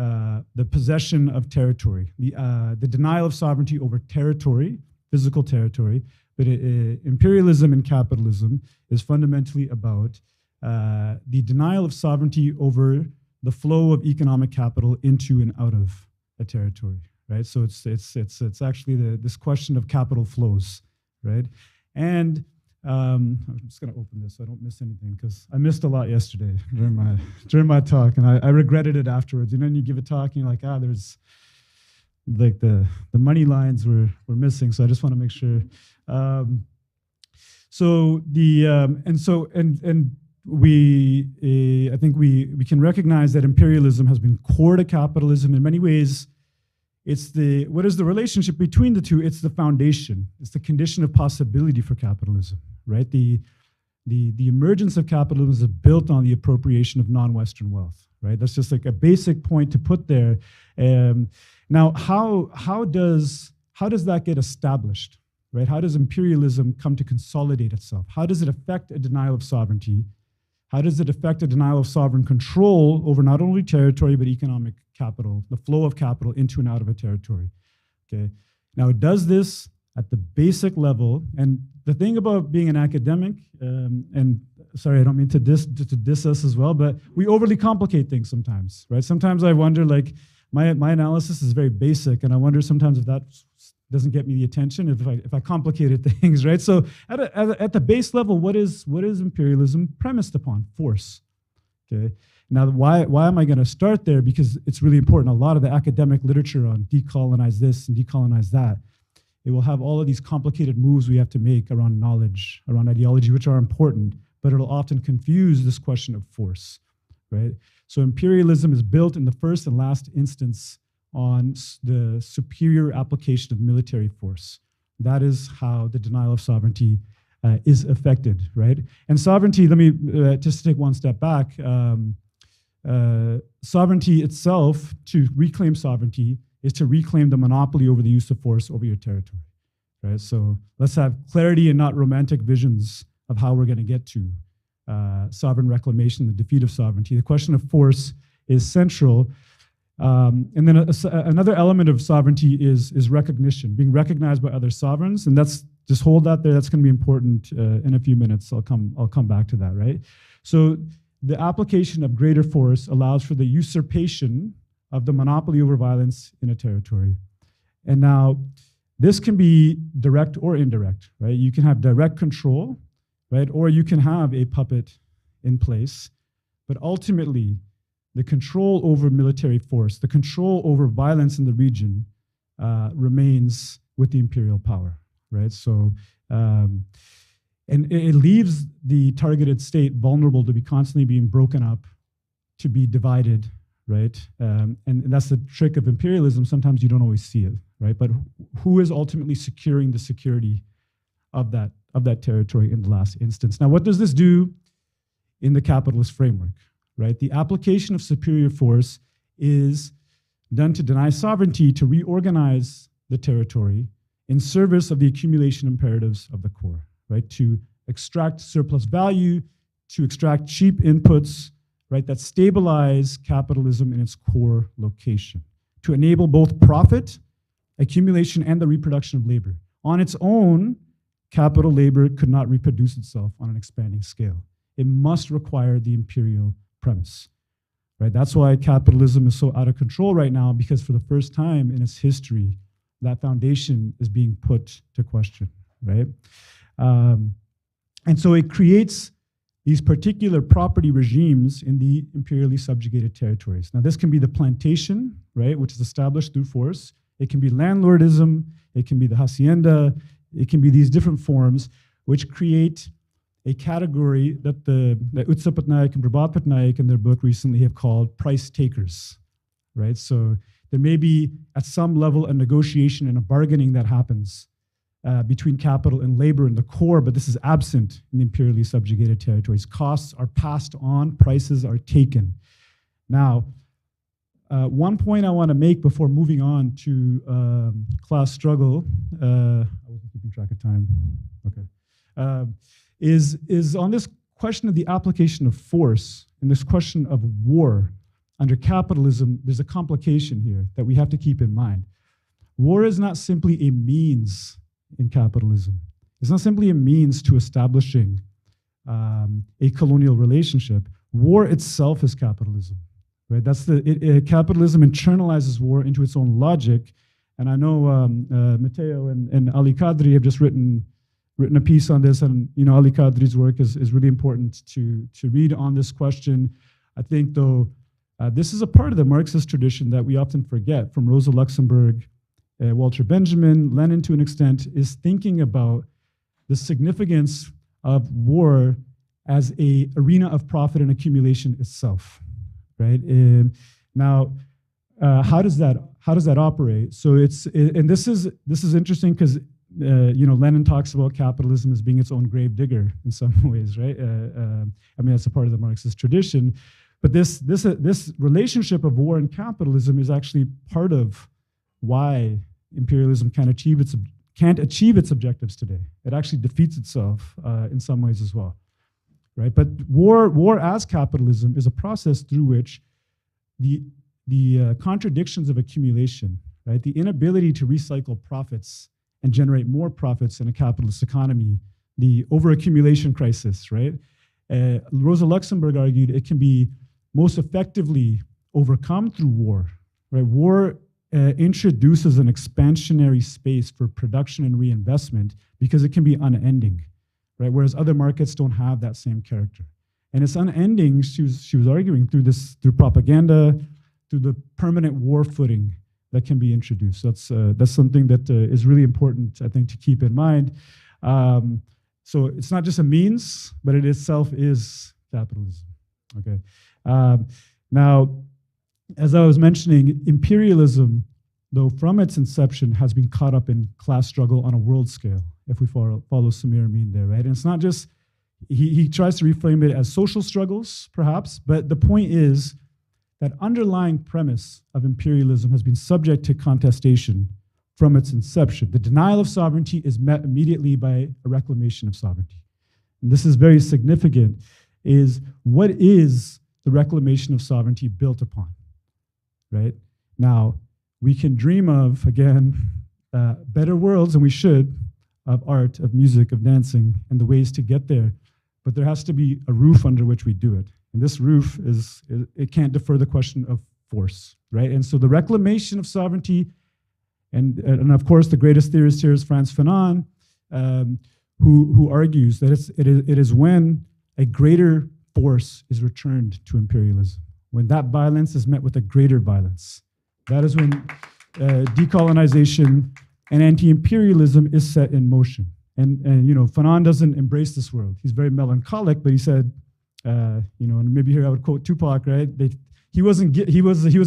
possession of territory, the denial of sovereignty over territory, physical territory, but imperialism and capitalism is fundamentally about the denial of sovereignty over the flow of economic capital into and out of a territory, right? So it's actually this question of capital flows, right? And I'm just going to open this so I don't miss anything, because I missed a lot yesterday during my talk, and I regretted it afterwards. You know, when you give a talk and you're like, there's like the money lines were missing, so I just want to make sure. I think we can recognize that imperialism has been core to capitalism in many ways. What is the relationship between the two? It's the foundation. It's the condition of possibility for capitalism, right? The emergence of capitalism is built on the appropriation of non-Western wealth, right? That's just like a basic point to put there. Now, how does that get established, right? How does imperialism come to consolidate itself? How does it affect a denial of sovereignty? How does it affect a denial of sovereign control over not only territory, but economic capital, the flow of capital into and out of a territory? Okay. Now, it does this at the basic level. And the thing about being an academic, and sorry, I don't mean to diss us as well, but we overly complicate things sometimes, right? Sometimes I wonder, like, my analysis is very basic, and I wonder sometimes if that doesn't get me the attention if I complicated things, right? So at the base level, what is imperialism premised upon? Force, okay? Now, why am I going to start there? Because it's really important. A lot of the academic literature on decolonize this and decolonize that, it will have all of these complicated moves we have to make around knowledge, around ideology, which are important, but it'll often confuse this question of force, right? So imperialism is built in the first and last instance on the superior application of military force. That is how the denial of sovereignty is affected, right? And sovereignty, let me just take one step back. Sovereignty itself, to reclaim sovereignty, is to reclaim the monopoly over the use of force over your territory, right? So let's have clarity and not romantic visions of how we're going to get to sovereign reclamation, the defeat of sovereignty. The question of force is central. And then another element of sovereignty is recognition, being recognized by other sovereigns, and just hold that there. That's going to be important in a few minutes. I'll come back to that, right? So the application of greater force allows for the usurpation of the monopoly over violence in a territory. And now this can be direct or indirect, right? You can have direct control, right? Or you can have a puppet in place, but ultimately, the control over military force, the control over violence in the region remains with the imperial power, right? So, and it leaves the targeted state vulnerable to be constantly being broken up, to be divided, right? And that's the trick of imperialism. Sometimes you don't always see it, right? But who is ultimately securing the security of that territory in the last instance? Now, what does this do in the capitalist framework, right? The application of superior force is done to deny sovereignty, to reorganize the territory in service of the accumulation imperatives of the core, right? To extract surplus value, to extract cheap inputs, right, that stabilize capitalism in its core location, to enable both profit, accumulation, and the reproduction of labor. On its own, capital labor could not reproduce itself on an expanding scale. It must require the imperial premise, right? That's why capitalism is so out of control right now, because for the first time in its history, that foundation is being put to question, right? And so it creates these particular property regimes in the imperially subjugated territories. Now, this can be the plantation, right, which is established through force. It can be landlordism. It can be the hacienda. It can be these different forms which create a category that Utsa Patnaik and Prabhat Patnaik in their book recently have called price takers, right? So there may be at some level a negotiation and a bargaining that happens between capital and labor in the core, but this is absent in the imperially subjugated territories. Costs are passed on, prices are taken. Now, one point I want to make before moving on to class struggle, I wasn't keeping track of time, okay, is on this question of the application of force and this question of war under capitalism. There's a complication here that we have to keep in mind. War is not simply a means in capitalism. It's not simply a means to establishing a colonial relationship. War itself is capitalism, right? That's capitalism internalizes war into its own logic. And I know Matteo and Ali Kadri have just written a piece on this, and Ali Kadri's work is really important to read on this question. I think, though, this is a part of the Marxist tradition that we often forget, from Rosa Luxemburg, Walter Benjamin, Lenin to an extent, is thinking about the significance of war as an arena of profit and accumulation itself, right? Now, how does that operate? So and this is interesting because Lenin talks about capitalism as being its own grave digger in some ways, right? I mean, that's a part of the Marxist tradition, but this relationship of war and capitalism is actually part of why imperialism can't achieve its objectives today. It actually defeats itself in some ways as well, right? But war as capitalism is a process through which the contradictions of accumulation, right? The inability to recycle profits and generate more profits in a capitalist economy, the overaccumulation crisis, right? Rosa Luxemburg argued it can be most effectively overcome through war, right? War introduces an expansionary space for production and reinvestment because it can be unending, right? Whereas other markets don't have that same character. And it's unending, she was arguing, through propaganda, through the permanent war footing that can be introduced. That's something that is really important, I think, to keep in mind. So it's not just a means, but it itself is capitalism, okay? Now, as I was mentioning, imperialism, though from its inception, has been caught up in class struggle on a world scale, if we follow Samir Amin there, right? And it's not just, he tries to reframe it as social struggles, perhaps, but the point is that underlying premise of imperialism has been subject to contestation from its inception. The denial of sovereignty is met immediately by a reclamation of sovereignty. And this is very significant, is what is the reclamation of sovereignty built upon, right? Now, we can dream of, again, better worlds, and we should, of art, of music, of dancing, and the ways to get there. But there has to be a roof under which we do it. And this roof it can't defer the question of force, right? And so the reclamation of sovereignty, and of course the greatest theorist here is Frantz Fanon, who argues that it is when a greater force is returned to imperialism, when that violence is met with a greater violence. That is when decolonization and anti-imperialism is set in motion. And Fanon doesn't embrace this world. He's very melancholic, but he said, and maybe here I would quote Tupac, right? he was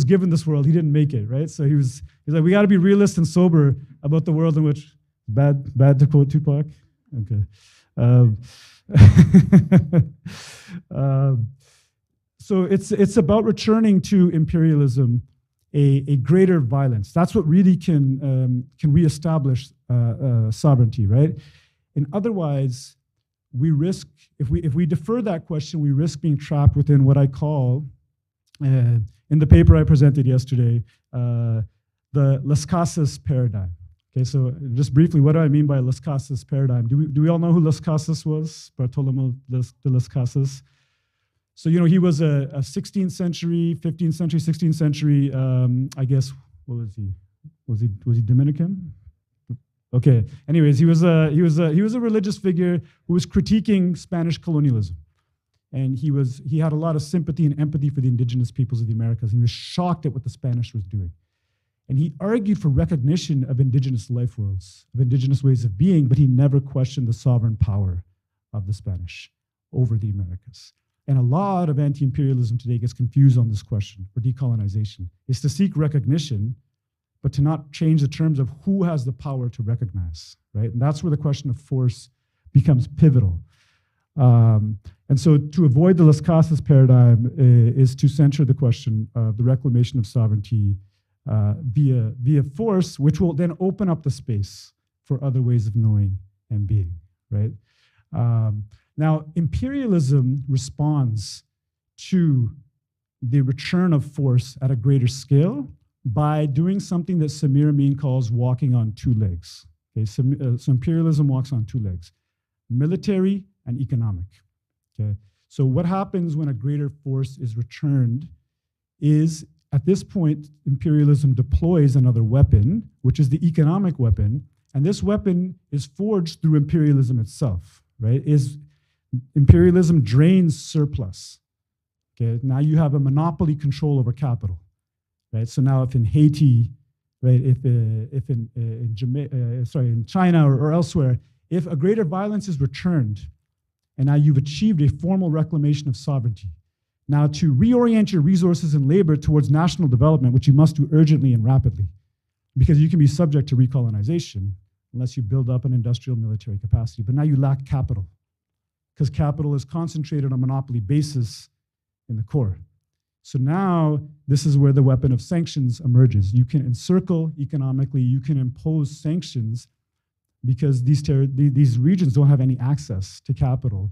given this world. He didn't make it, right? So he's like, we got to be realist and sober about the world in which bad to quote Tupac. Okay. So it's about returning to imperialism, a greater violence. That's what really can reestablish sovereignty, right? And otherwise, we risk, if we defer that question, we risk being trapped within what I call, in the paper I presented yesterday, the Las Casas paradigm. Okay, so just briefly, what do I mean by Las Casas paradigm? Do we all know who Las Casas was? Bartolomé de Las Casas. So, he was a 16th century, 15th century, 16th century, I guess, what was he? Was he Dominican? Okay. Anyways, he was a religious figure who was critiquing Spanish colonialism. And he had a lot of sympathy and empathy for the indigenous peoples of the Americas. He was shocked at what the Spanish was doing. And he argued for recognition of indigenous life worlds, of indigenous ways of being, but he never questioned the sovereign power of the Spanish over the Americas. And a lot of anti-imperialism today gets confused on this question for decolonization. It's to seek recognition, but to not change the terms of who has the power to recognize, right? And that's where the question of force becomes pivotal. And so to avoid the Las Casas paradigm is to center the question of the reclamation of sovereignty via force, which will then open up the space for other ways of knowing and being, right? Now, imperialism responds to the return of force at a greater scale by doing something that Samir Amin calls walking on two legs. Okay, so imperialism walks on two legs, military and economic. Okay, so what happens when a greater force is returned is, at this point, imperialism deploys another weapon, which is the economic weapon, and this weapon is forged through imperialism itself, right? Imperialism drains surplus. Okay, now you have a monopoly control over capital, right? So now, if in Haiti, right, if in China or elsewhere, if a greater violence is returned, and now you've achieved a formal reclamation of sovereignty, now to reorient your resources and labor towards national development, which you must do urgently and rapidly, because you can be subject to recolonization unless you build up an industrial military capacity. But now you lack capital, because capital is concentrated on a monopoly basis in the core. So now this is where the weapon of sanctions emerges. You can encircle economically, you can impose sanctions because these regions don't have any access to capital,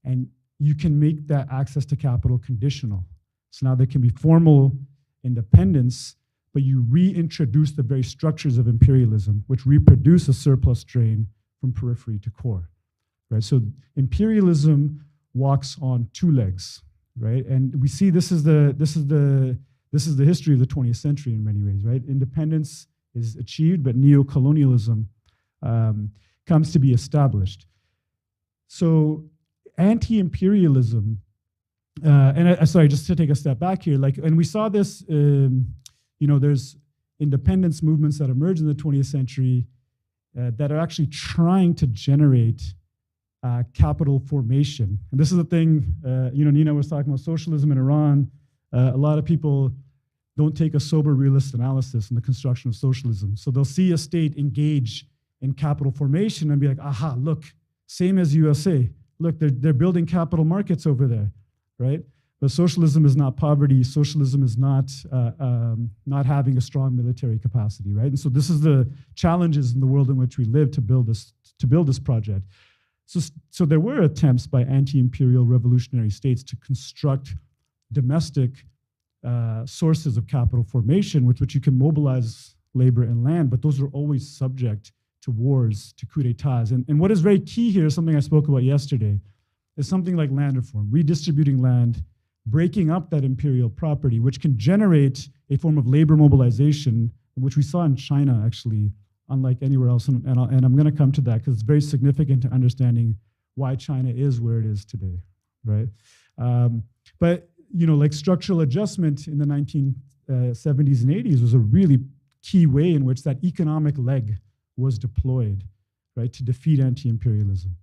and you can make that access to capital conditional. So now there can be formal independence, but you reintroduce the very structures of imperialism, which reproduce a surplus drain from periphery to core. Right? So imperialism walks on two legs, right? And we see this is the history of the 20th century in many ways, right? Independence is achieved, but neocolonialism comes to be established. So anti-imperialism, sorry, just to take a step back here, and we saw this, there's independence movements that emerged in the 20th century that are actually trying to generate capital formation. And this is the thing, Nina was talking about socialism in Iran. A lot of people don't take a sober realist analysis in the construction of socialism. So they'll see a state engage in capital formation and be like, aha, look, same as USA. Look, they're building capital markets over there, right? But socialism is not poverty. Socialism is not having a strong military capacity, right? And so this is the challenges in the world in which we live to build this project. So there were attempts by anti-imperial revolutionary states to construct domestic sources of capital formation with which you can mobilize labor and land, but those are always subject to wars, to coups d'etats. And what is very key here, something I spoke about yesterday, is something like land reform, redistributing land, breaking up that imperial property, which can generate a form of labor mobilization, which we saw in China, actually, unlike anywhere else. And I'm going to come to that because it's very significant to understanding why China is where it is today, right? But, like structural adjustment in the 1970s and 80s was a really key way in which that economic leg was deployed, right, to defeat anti-imperialism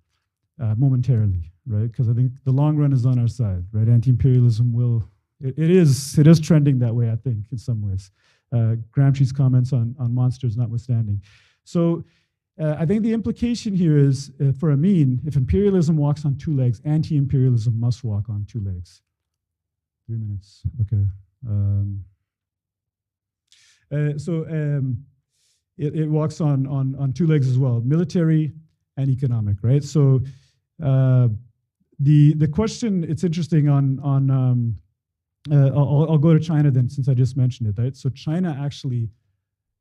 momentarily, right? Because I think the long run is on our side, right? Anti-imperialism will it is trending that way, I think, in some ways. Gramsci's comments on monsters notwithstanding. So I think the implication here is, for Amin, if imperialism walks on two legs, anti-imperialism must walk on two legs. 3 minutes, okay. It walks on two legs as well, military and economic, right? So the question, it's interesting I'll go to China then, since I just mentioned it, right? So China actually,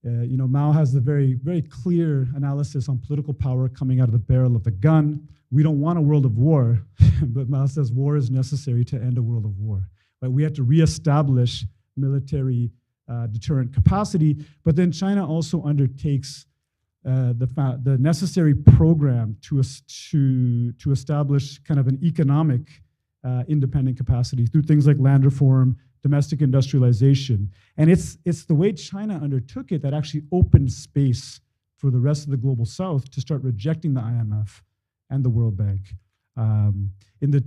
Mao has the very, very clear analysis on political power coming out of the barrel of the gun. We don't want a world of war, but Mao says war is necessary to end a world of war. Right? We have to reestablish military deterrent capacity, but then China also undertakes the necessary program to establish kind of an economic independent capacity through things like land reform, domestic industrialization. And it's the way China undertook it that actually opened space for the rest of the global South to start rejecting the IMF and the World Bank in the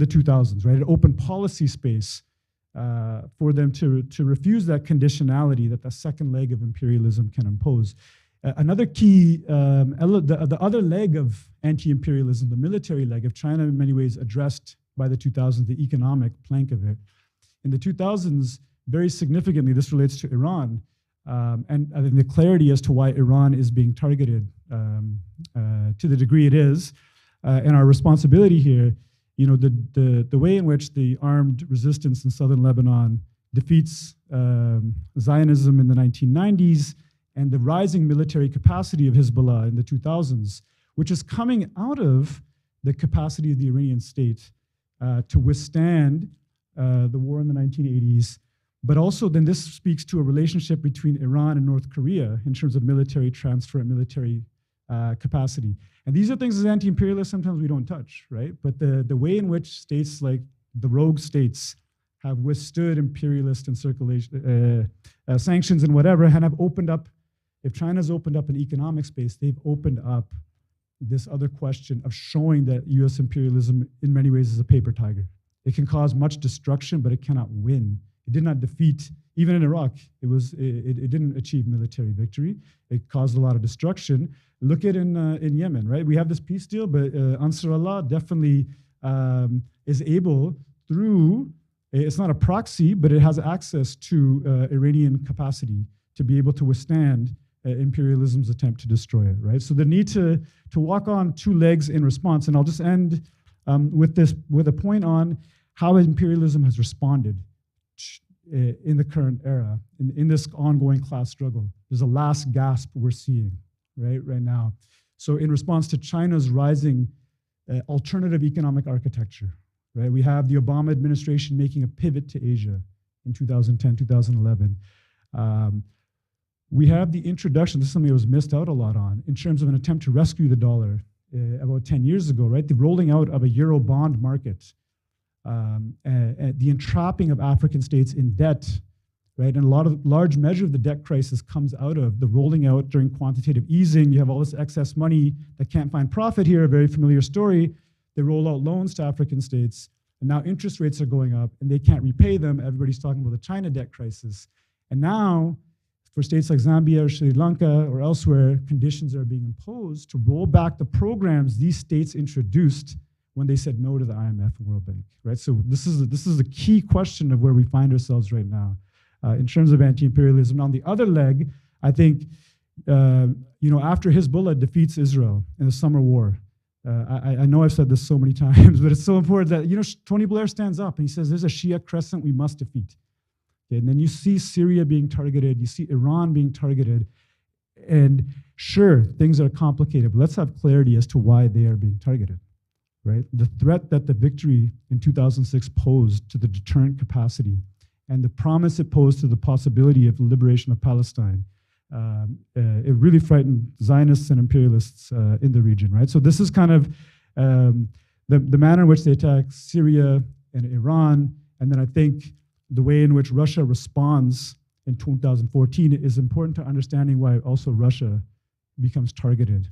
2000s, right? It opened policy space for them to refuse that conditionality that the second leg of imperialism can impose. Another key, the other leg of anti-imperialism, the military leg of China in many ways addressed by the 2000s, the economic plank of it. In the 2000s, very significantly, this relates to Iran, and I think the clarity as to why Iran is being targeted to the degree it is, and our responsibility here, the way in which the armed resistance in southern Lebanon defeats Zionism in the 1990s, and the rising military capacity of Hezbollah in the 2000s, which is coming out of the capacity of the Iranian state to withstand the war in the 1980s. But also then this speaks to a relationship between Iran and North Korea in terms of military transfer and military capacity. And these are things as anti-imperialists sometimes we don't touch, right? But the way in which states like the rogue states have withstood imperialist and circulation, sanctions and whatever, and have opened up, if China's opened up an economic space, they've opened up this other question of showing that US imperialism in many ways is a paper tiger. It can cause much destruction, but it cannot win. It did not defeat, even in Iraq, it didn't achieve military victory. It caused a lot of destruction. Look at in Yemen, right? We have this peace deal, but Ansar Allah definitely is able through, it's not a proxy, but it has access to Iranian capacity to be able to withstand imperialism's attempt to destroy it, right? So the need to walk on two legs in response, and I'll just end with a point on how imperialism has responded in the current era, in this ongoing class struggle. There's a last gasp we're seeing, right now. So in response to China's rising alternative economic architecture, right? We have the Obama administration making a pivot to Asia in 2010, 2011. We have the introduction, this is something that was missed out a lot on, in terms of an attempt to rescue the dollar about 10 years ago, right? The rolling out of a Euro bond market, the entrapping of African states in debt, right? And large measure of the debt crisis comes out of the rolling out during quantitative easing. You have all this excess money that can't find profit here, a very familiar story. They roll out loans to African states, and now interest rates are going up, and they can't repay them. Everybody's talking about the China debt crisis. And now, for states like Zambia or Sri Lanka or elsewhere, conditions are being imposed to roll back the programs these states introduced when they said no to the IMF and World Bank, right? So this is a key question of where we find ourselves right now in terms of anti-imperialism. On the other leg, I think, after Hezbollah defeats Israel in the summer war, I know I've said this so many times, but it's so important that, Tony Blair stands up and he says, there's a Shia crescent we must defeat. And then you see Syria being targeted, you see Iran being targeted, and sure, things are complicated, but let's have clarity as to why they are being targeted, right? The threat that the victory in 2006 posed to the deterrent capacity and the promise it posed to the possibility of the liberation of Palestine, it really frightened Zionists and imperialists in the region, right? So this is kind of the manner in which they attack Syria and Iran, and then I think the way in which Russia responds in 2014 is important to understanding why also Russia becomes targeted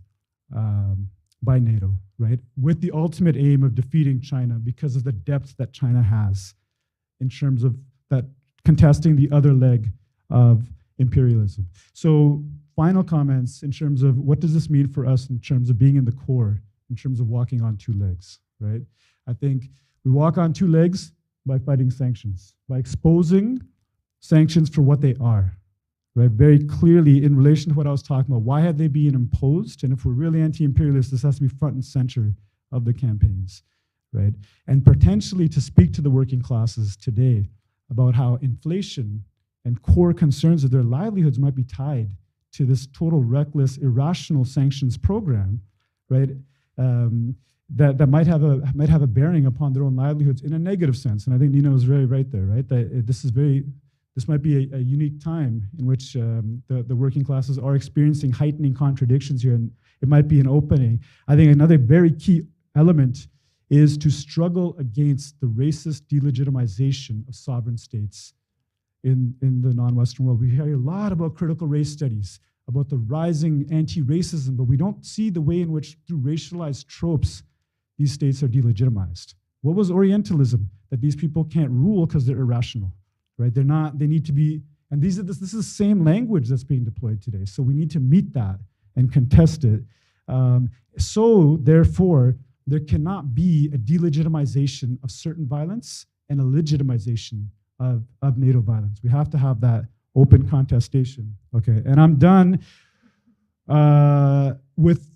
by NATO, right? With the ultimate aim of defeating China because of the depth that China has in terms of that contesting the other leg of imperialism. So final comments in terms of what does this mean for us in terms of being in the core, in terms of walking on two legs, right? I think we walk on two legs by fighting sanctions, by exposing sanctions for what they are, right? Very clearly in relation to what I was talking about, why have they been imposed? And if we're really anti-imperialist, this has to be front and center of the campaigns, right? And potentially to speak to the working classes today about how inflation and core concerns of their livelihoods might be tied to this total reckless, irrational sanctions program, right? That might have a bearing upon their own livelihoods in a negative sense. And I think Nina was very right there, right? That this might be a unique time in which the working classes are experiencing heightening contradictions here, and it might be an opening. I think another very key element is to struggle against the racist delegitimization of sovereign states in the non-Western world. We hear a lot about critical race studies, about the rising anti-racism, but we don't see the way in which through racialized tropes, these states are delegitimized. What was Orientalism? That these people can't rule because they're irrational, right? They need to be, and this is the same language that's being deployed today. So we need to meet that and contest it. So therefore, there cannot be a delegitimization of certain violence and a legitimization of NATO violence. We have to have that open contestation. Okay, and I'm done with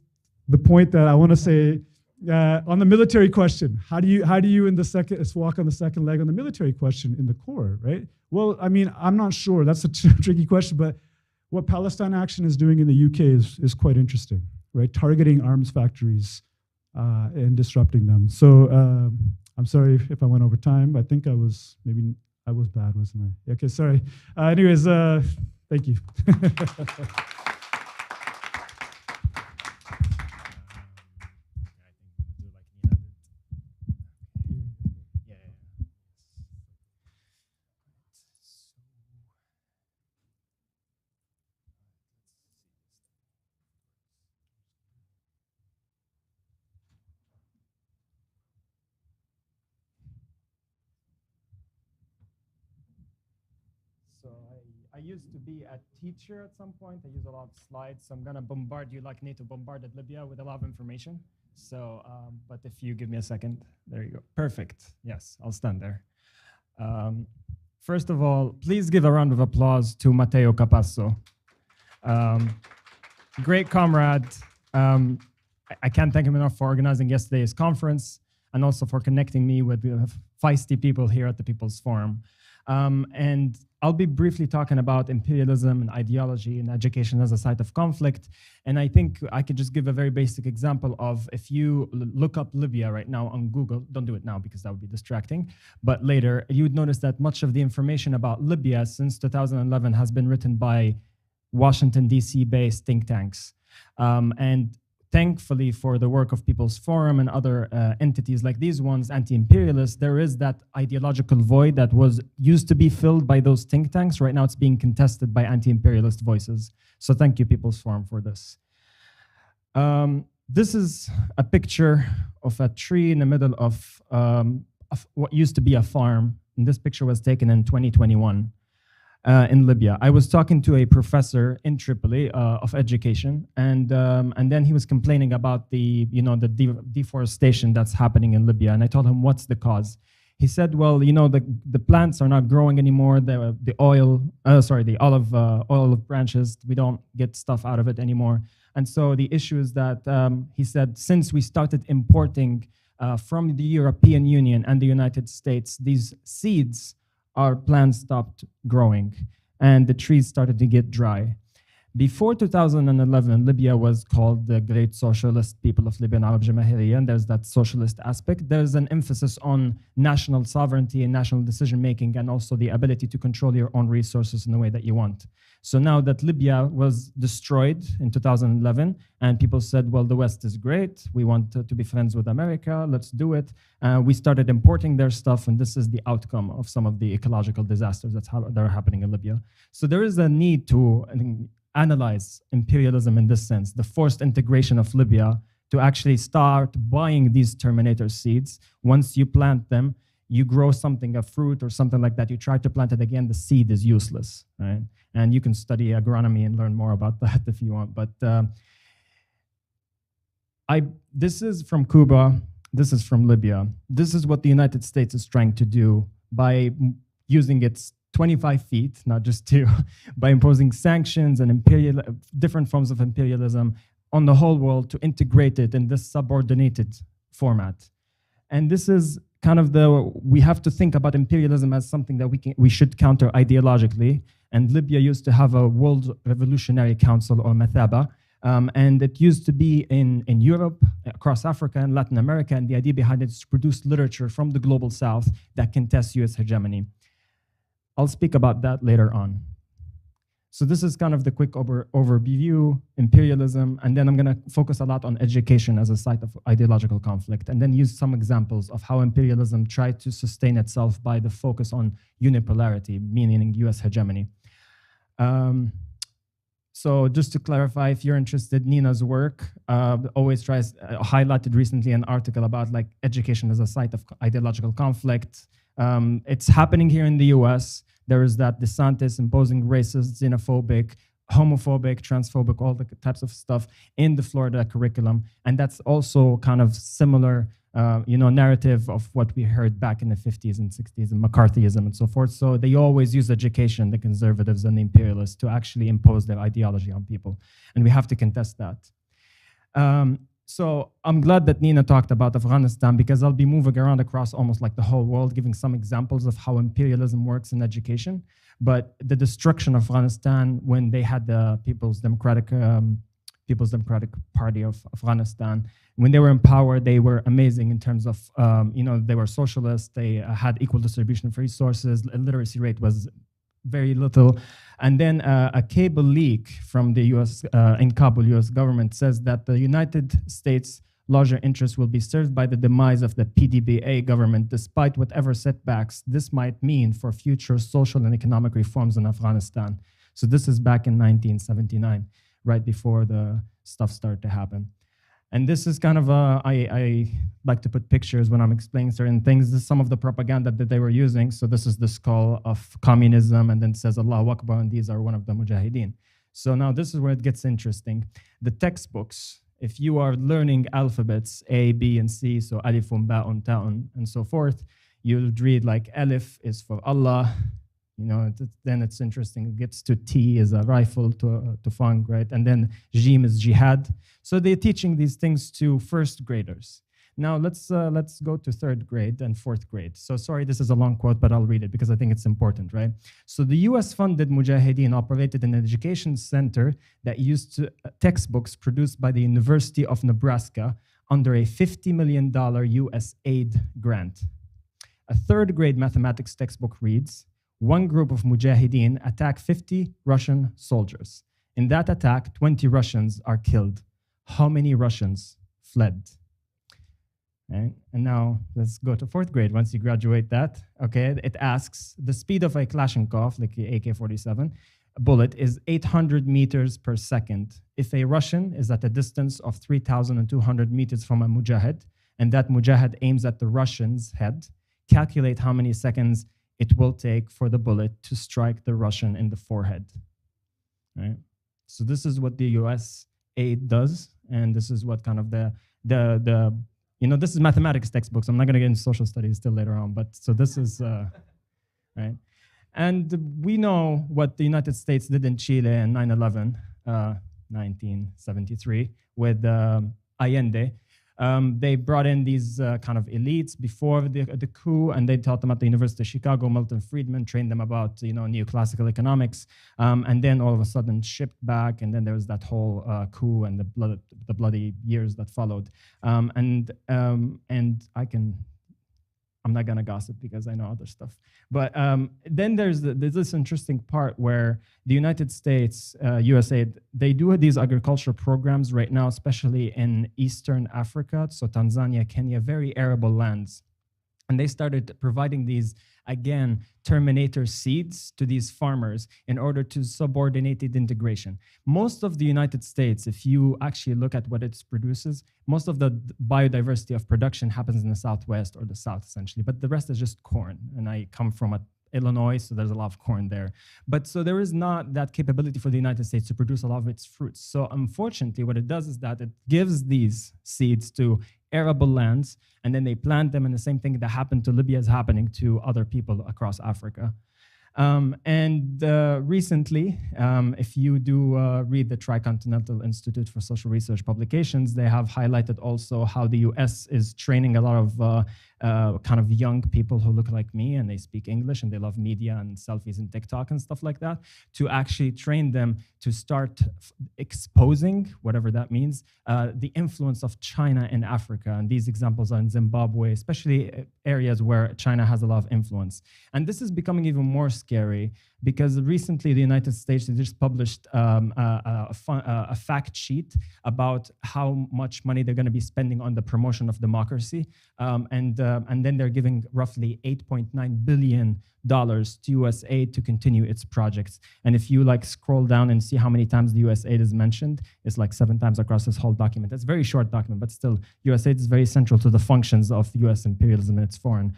the point that I want to say on the military question. How do you in the second, let's walk on the second leg on the military question in the core, right? Well, I mean, I'm not sure. That's a tricky question, but what Palestine Action is doing in the UK is quite interesting, right? Targeting arms factories and disrupting them. So I'm sorry if I went over time. I think I was bad, wasn't I? Okay, sorry. Anyways, thank you. So I used to be a teacher at some point. I use a lot of slides, so I'm gonna bombard you like NATO bombarded Libya with a lot of information. So, but if you give me a second, there you go. Perfect. Yes, I'll stand there. First of all, please give a round of applause to Matteo Capasso. Great comrade. I can't thank him enough for organizing yesterday's conference and also for connecting me with feisty people here at the People's Forum. And I'll be briefly talking about imperialism and ideology and education as a site of conflict. And I think I could just give a very basic example of if you look up Libya right now on Google, don't do it now because that would be distracting, but later, you would notice that much of the information about Libya since 2011 has been written by Washington, D.C. based think tanks. And thankfully for the work of People's Forum and other entities like these ones, anti-imperialist, there is that ideological void that was used to be filled by those think tanks. Right now it's being contested by anti-imperialist voices. So thank you, People's Forum, for this. This is a picture of a tree in the middle of what used to be a farm. And this picture was taken in 2021. In Libya. I was talking to a professor in Tripoli of education, and then he was complaining about the deforestation that's happening in Libya. And I told him, what's the cause? He said, well, the plants are not growing anymore. The olive branches, we don't get stuff out of it anymore. And so the issue is that he said, since we started importing from the European Union and the United States, these seeds, our plants stopped growing and the trees started to get dry. Before 2011, Libya was called the Great Socialist People of Libya and Arab Jamahiriya, and there's that socialist aspect. There's an emphasis on national sovereignty and national decision-making and also the ability to control your own resources in the way that you want. So now that Libya was destroyed in 2011 and people said, well, the West is great, we want to be friends with America, let's do it. We started importing their stuff, and this is the outcome of some of the ecological disasters that are happening in Libya. So there is a need to analyze imperialism in this sense, the forced integration of Libya to actually start buying these terminator seeds. Once you plant them, you grow something, a fruit or something like that, you try to plant it again, the seed is useless, right? And you can study agronomy and learn more about that if you want. But this is from Cuba, this is from Libya. This is what the United States is trying to do by using its 25 feet, not just two, by imposing sanctions and different forms of imperialism on the whole world to integrate it in this subordinated format. And this is kind of we have to think about imperialism as something that we should counter ideologically. And Libya used to have a World Revolutionary Council, or Mathaba, and it used to be in Europe, across Africa and Latin America, and the idea behind it is to produce literature from the global south that contests US hegemony. I'll speak about that later on. So this is kind of the quick overview, imperialism, and then I'm gonna focus a lot on education as a site of ideological conflict, and then use some examples of how imperialism tried to sustain itself by the focus on unipolarity, meaning US hegemony. So just to clarify, if you're interested, Nina's work always tries, highlighted recently an article about like education as a site of ideological conflict. It's happening here in the US. There is that DeSantis imposing racist, xenophobic, homophobic, transphobic, all the types of stuff in the Florida curriculum. And that's also kind of similar narrative of what we heard back in the 50s and 60s and McCarthyism and so forth. So they always use education, the conservatives and the imperialists, to actually impose their ideology on people. And we have to contest that. So I'm glad that Nina talked about Afghanistan, because I'll be moving around across almost like the whole world, giving some examples of how imperialism works in education. But the destruction of Afghanistan, when they had the People's Democratic Party of Afghanistan, when they were in power, they were amazing in terms of, they were socialists, they had equal distribution of resources, literacy rate was very little. And then a cable leak from the US, in Kabul, US government says that the United States larger interests will be served by the demise of the PDBA government, despite whatever setbacks this might mean for future social and economic reforms in Afghanistan. So this is back in 1979, right before the stuff started to happen. And this is kind of I like to put pictures when I'm explaining certain things. This is some of the propaganda that they were using. So this is the skull of communism, and then it says Allahu Akbar, and these are one of the mujahideen. So now this is where it gets interesting. The textbooks, if you are learning alphabets, A, B, and C, so alifun, ba'un, ta'un, and so forth, you'll read like alif is for Allah. Then it's interesting. It gets to T is a rifle, to fang, right? And then Jim is jihad. So they're teaching these things to first graders. Now let's go to third grade and fourth grade. So sorry, this is a long quote, but I'll read it because I think it's important, right? So the US-funded Mujahideen operated an education center that used textbooks produced by the University of Nebraska under a $50 million US aid grant. A third grade mathematics textbook reads, one group of Mujahideen attack 50 Russian soldiers. In that attack, 20 Russians are killed. How many Russians fled? Okay. And now let's go to fourth grade. Once you graduate that, okay, it asks, the speed of a Kalashnikov, like the AK-47, bullet is 800 meters per second. If a Russian is at a distance of 3,200 meters from a Mujahid, and that Mujahid aims at the Russian's head, calculate how many seconds it will take for the bullet to strike the Russian in the forehead. Right? So this is what the US aid does, and this is what kind of this is mathematics textbooks. I'm not going to get into social studies till later on, but so this is, right? And we know what the United States did in Chile in 9/11, 1973, with Allende. They brought in these kind of elites before the coup, and they taught them at the University of Chicago. Milton Friedman trained them about neoclassical economics, and then all of a sudden shipped back, and then there was that whole coup and the bloody years that followed. And I'm not gonna gossip because I know other stuff. But then there's this interesting part where the United States, USAID, they do these agriculture programs right now, especially in Eastern Africa, so Tanzania, Kenya, very arable lands. And they started providing these, again, terminator seeds to these farmers in order to subordinated integration. Most of the United States, if you actually look at what it produces, most of the biodiversity of production happens in the Southwest or the South, essentially, but the rest is just corn. And I come from Illinois, so there's a lot of corn there. But so there is not that capability for the United States to produce a lot of its fruits. So unfortunately, what it does is that it gives these seeds to arable lands, and then they plant them, and the same thing that happened to Libya is happening to other people across Africa. Recently, if you do read the Tricontinental Institute for Social Research publications, they have highlighted also how the US is training a lot of kind of young people who look like me, and they speak English, and they love media and selfies and TikTok and stuff like that, to actually train them to start exposing, whatever that means, the influence of China in Africa. And these examples are in Zimbabwe, especially areas where China has a lot of influence. And this is becoming even more scary because recently the United States just published a fact sheet about how much money they're going to be spending on the promotion of democracy. And then they're giving roughly $8.9 billion to USAID to continue its projects. And if you scroll down and see how many times the USAID is mentioned, it's 7 times across this whole document. It's a very short document, but still, USAID is very central to the functions of US imperialism and its foreign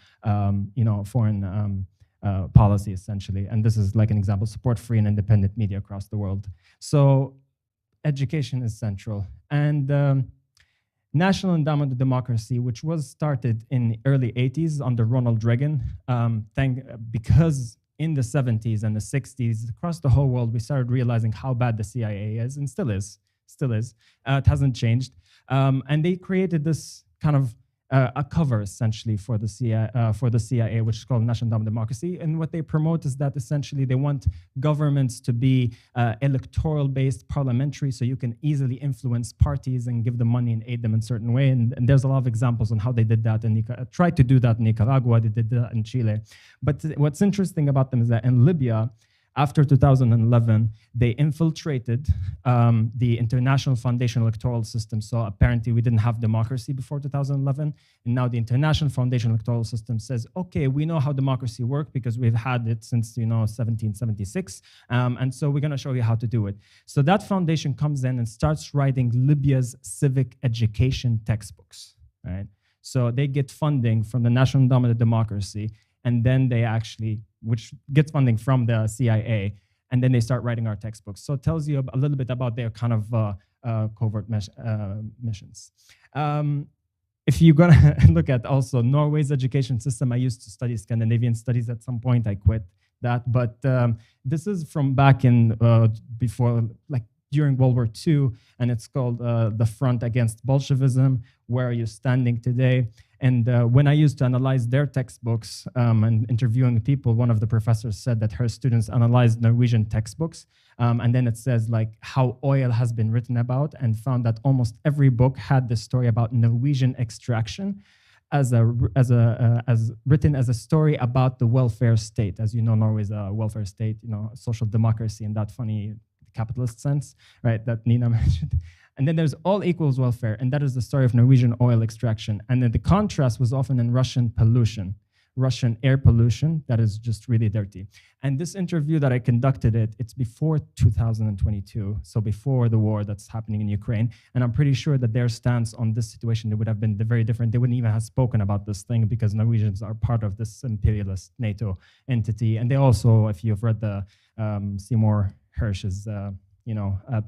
policy, essentially. And this is an example: support free and independent media across the world. So education is central. And National Endowment of Democracy, which was started in the early 80s under Ronald Reagan, because in the 70s and the 60s, across the whole world, we started realizing how bad the CIA is, and still is. It hasn't changed. And they created this kind of a cover, essentially, for the CIA, which is called National Endowment of Democracy. And what they promote is that, essentially, they want governments to be electoral-based, parliamentary, so you can easily influence parties and give them money and aid them in a certain way. And there's a lot of examples on how they did that, and tried to do that in Nicaragua, they did that in Chile. But what's interesting about them is that in Libya, after 2011, they infiltrated the International Foundation electoral system. So apparently we didn't have democracy before 2011. And now the International Foundation electoral system says, okay, we know how democracy works because we've had it since 1776. And so we're going to show you how to do it. So that foundation comes in and starts writing Libya's civic education textbooks, right? So they get funding from the National Endowment of Democracy, and then they actually, which gets funding from the CIA, and then they start writing our textbooks. So it tells you a little bit about their kind of covert missions. If you're gonna look at also Norway's education system, I used to study Scandinavian studies at some point, I quit that, but this is from back in, before, during World War II, and it's called the Front Against Bolshevism, Where Are You Standing Today? And when I used to analyze their textbooks and interviewing people, one of the professors said that her students analyzed Norwegian textbooks, and then it says how oil has been written about, and found that almost every book had this story about Norwegian extraction as written as a story about the welfare state. As you know, Norway is a welfare state, social democracy in that funny capitalist sense, right, that Nina mentioned. And then there's all equals welfare, and that is the story of Norwegian oil extraction. And then the contrast was often in Russian pollution, Russian air pollution, that is just really dirty. And this interview that I conducted, it's before 2022, so before the war that's happening in Ukraine. And I'm pretty sure that their stance on this situation, would have been very different. They wouldn't even have spoken about this thing because Norwegians are part of this imperialist NATO entity. And they also, if you've read the Seymour Hersh's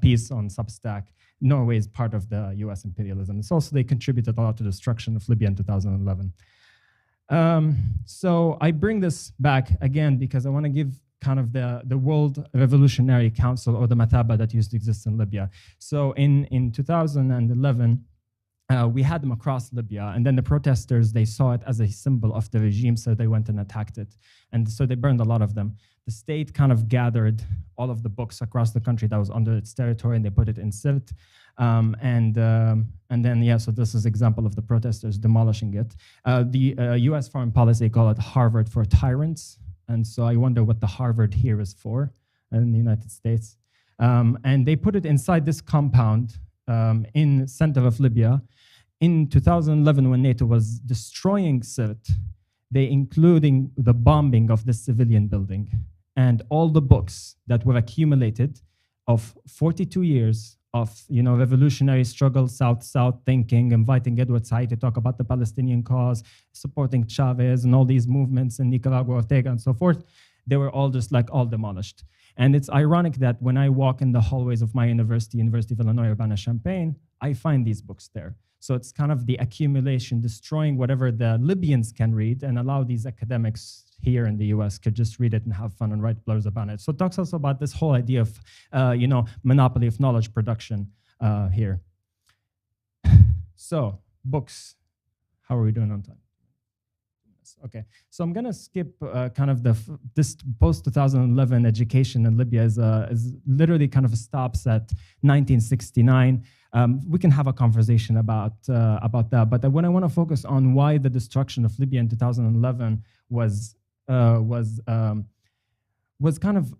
piece on Substack, Norway is part of the US imperialism. It's also, they contributed a lot to the destruction of Libya in 2011. So I bring this back again because I want to give kind of the World Revolutionary Council, or the Mataba, that used to exist in Libya. So in 2011, we had them across Libya, and then the protesters, they saw it as a symbol of the regime, so they went and attacked it. And so they burned a lot of them. The state kind of gathered all of the books across the country that was under its territory, and they put it in Sirt. And then, so this is an example of the protesters demolishing it. The US foreign policy call it Harvard for tyrants. And so I wonder what the Harvard here is for in the United States. And they put it inside this compound in center of Libya. In 2011, when NATO was destroying Sirt, they including the bombing of the civilian building and all the books that were accumulated of 42 years of revolutionary struggle, South-South thinking, inviting Edward Said to talk about the Palestinian cause, supporting Chavez and all these movements in Nicaragua, Ortega, and so forth. They were all just like all demolished. And it's ironic that when I walk in the hallways of my university, University of Illinois Urbana-Champaign, I find these books there. So it's kind of the accumulation, destroying whatever the Libyans can read and allow these academics here in the US could just read it and have fun and write blurs about it. So it talks also about this whole idea of, monopoly of knowledge production here. So books, how are we doing on time? Okay, so I'm gonna skip kind of this post-2011 education in Libya is literally kind of stops at 1969. We can have a conversation about that, but what I want to focus on why the destruction of Libya in 2011 was kind of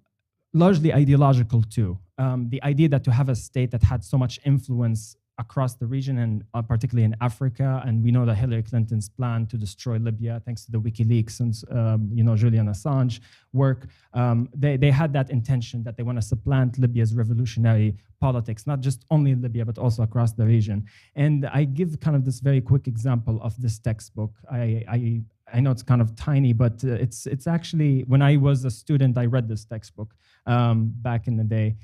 largely ideological too. The idea that to have a state that had so much influence across the region and particularly in Africa, and we know that Hillary Clinton's plan to destroy Libya, thanks to the WikiLeaks and Julian Assange work, they had that intention that they want to supplant Libya's revolutionary politics, not just only in Libya, but also across the region. And I give kind of this very quick example of this textbook. I know it's kind of tiny, but it's actually, when I was a student, I read this textbook back in the day.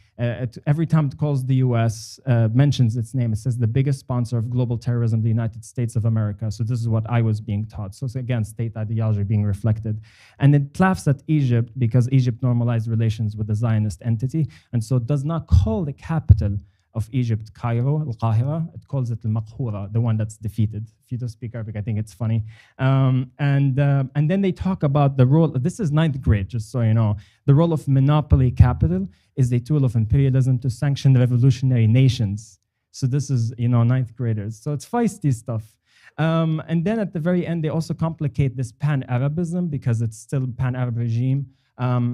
Every time it calls the US, mentions its name, it says the biggest sponsor of global terrorism, the United States of America. So this is what I was being taught. So again, state ideology being reflected. And it laughs at Egypt because Egypt normalized relations with the Zionist entity. And so it does not call the capital of Egypt, Cairo, Al-Qahira. It calls it Al-Maqhura, the one that's defeated. If you don't speak Arabic, I think it's funny. And then they talk about the role, this is 9th grade, just so you know. The role of monopoly capital is a tool of imperialism to sanction the revolutionary nations. So this is, 9th graders. So it's feisty stuff. And then at the very end, they also complicate this pan-Arabism because it's still pan-Arab regime.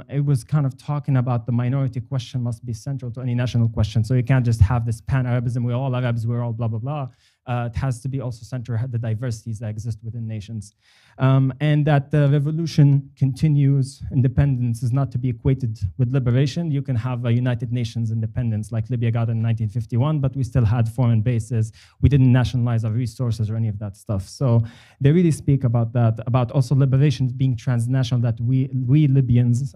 It was kind of talking about the minority question must be central to any national question. So you can't just have this pan-Arabism, we're all Arabs, we're all blah, blah, blah. It has to be also central the diversities that exist within nations. And that the revolution continues, independence is not to be equated with liberation. You can have a United Nations independence like Libya got in 1951, but we still had foreign bases. We didn't nationalize our resources or any of that stuff. So they really speak about that, about also liberation being transnational, that we Libyans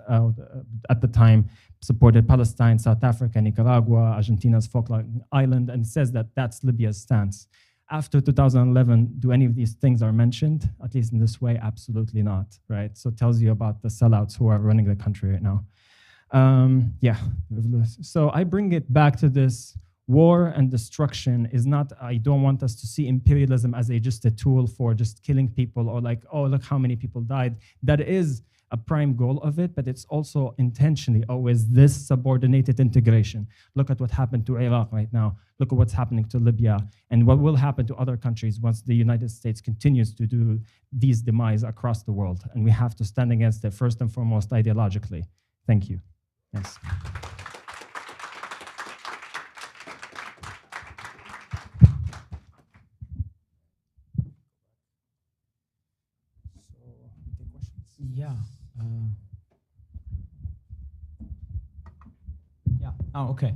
at the time supported Palestine, South Africa, Nicaragua, Argentina's Falkland Island, and says that that's Libya's stance. After 2011, do any of these things are mentioned, at least in this way? Absolutely not, right? So it tells you about the sellouts who are running the country right now. So I bring it back to this. War and destruction is not, I don't want us to see imperialism as just a tool for just killing people or like, oh, look how many people died. That is a prime goal of it, but it's also intentionally always this subordinated integration. Look at what happened to Iraq right now. Look at what's happening to Libya and what will happen to other countries once the United States continues to do these demise across the world. And we have to stand against it first and foremost ideologically. Thank you. Yes. Yeah. Oh, okay.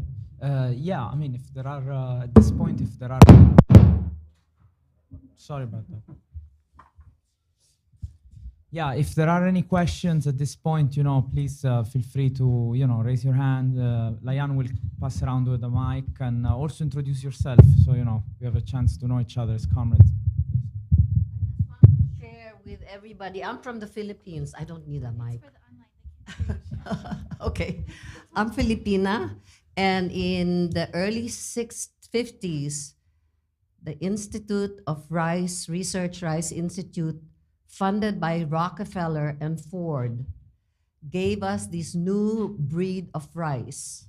Yeah, I mean, if there are, at this point, if there are... Sorry about that. Yeah, if there are any questions at this point, please feel free to, raise your hand. Layan will pass around with the mic and also introduce yourself so, we have a chance to know each other as comrades. With everybody. I'm from the Philippines. I don't need a mic. Okay. I'm Filipina, and in the early 50s, the Institute of Rice, Research Rice Institute, funded by Rockefeller and Ford, gave us this new breed of rice.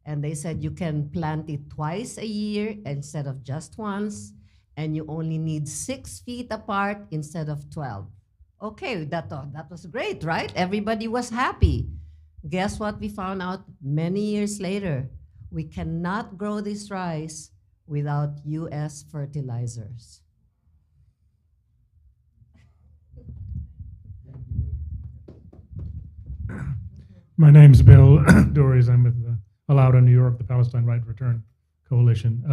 And they said you can plant it twice a year instead of just once, and you only need 6 feet apart instead of 12. Okay, that was great, right? Everybody was happy. Guess what we found out many years later? We cannot grow this rice without US fertilizers. My name's Bill Dories. I'm with Alauda, New York, the Palestine Right Return Coalition.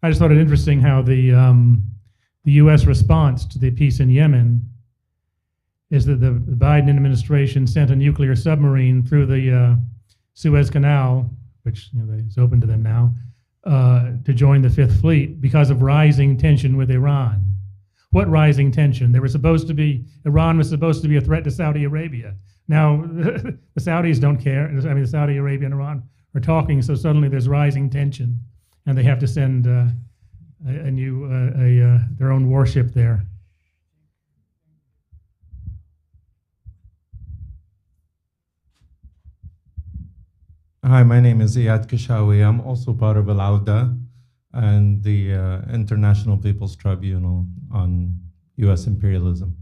I just thought it interesting how the U.S. response to the peace in Yemen is that the Biden administration sent a nuclear submarine through the Suez Canal, which is open to them now, to join the Fifth Fleet because of rising tension with Iran. What rising tension? Iran was supposed to be a threat to Saudi Arabia. Now, the Saudis don't care. I mean, the Saudi Arabia and Iran are talking, so suddenly there's rising tension, and they have to send their own warship there. Hi, my name is Iyad Kishawi. I'm also part of Alauda and the International People's Tribunal on U.S. imperialism.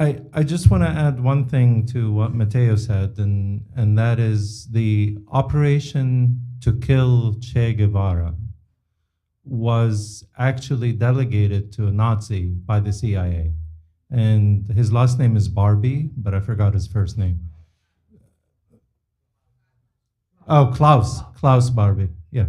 I just want to add one thing to what Matteo said, and that is the operation to kill Che Guevara was actually delegated to a Nazi by the CIA. And his last name is Barbie, but I forgot his first name. Oh, Klaus Barbie, yeah.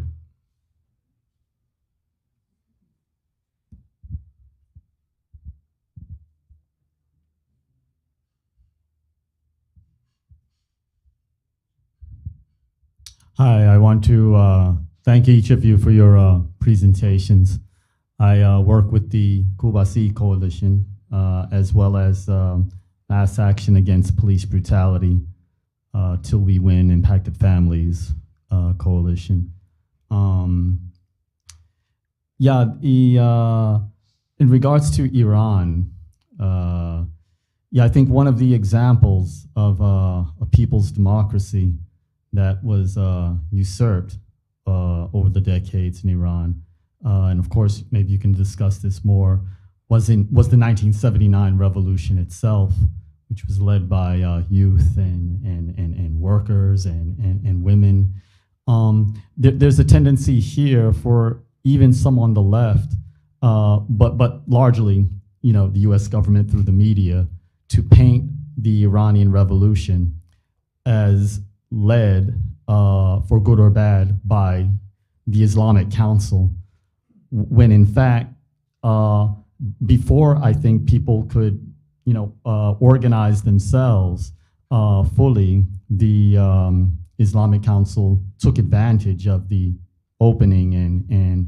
Hi, I want to thank each of you for your presentations. I work with the Kubasi Coalition, as well as Mass Action Against Police Brutality, Till We Win Impacted Families Coalition. In regards to Iran, I think one of the examples of a people's democracy that was usurped over the decades in Iran, and of course, maybe you can discuss this more, was the 1979 revolution itself, which was led by youth and workers and women. There's a tendency here for even some on the left, but largely, the U.S. government through the media, to paint the Iranian Revolution as led, for good or bad, by the Islamic Council, when in fact, before I think people could, organize themselves fully, the Islamic Council took advantage of the opening and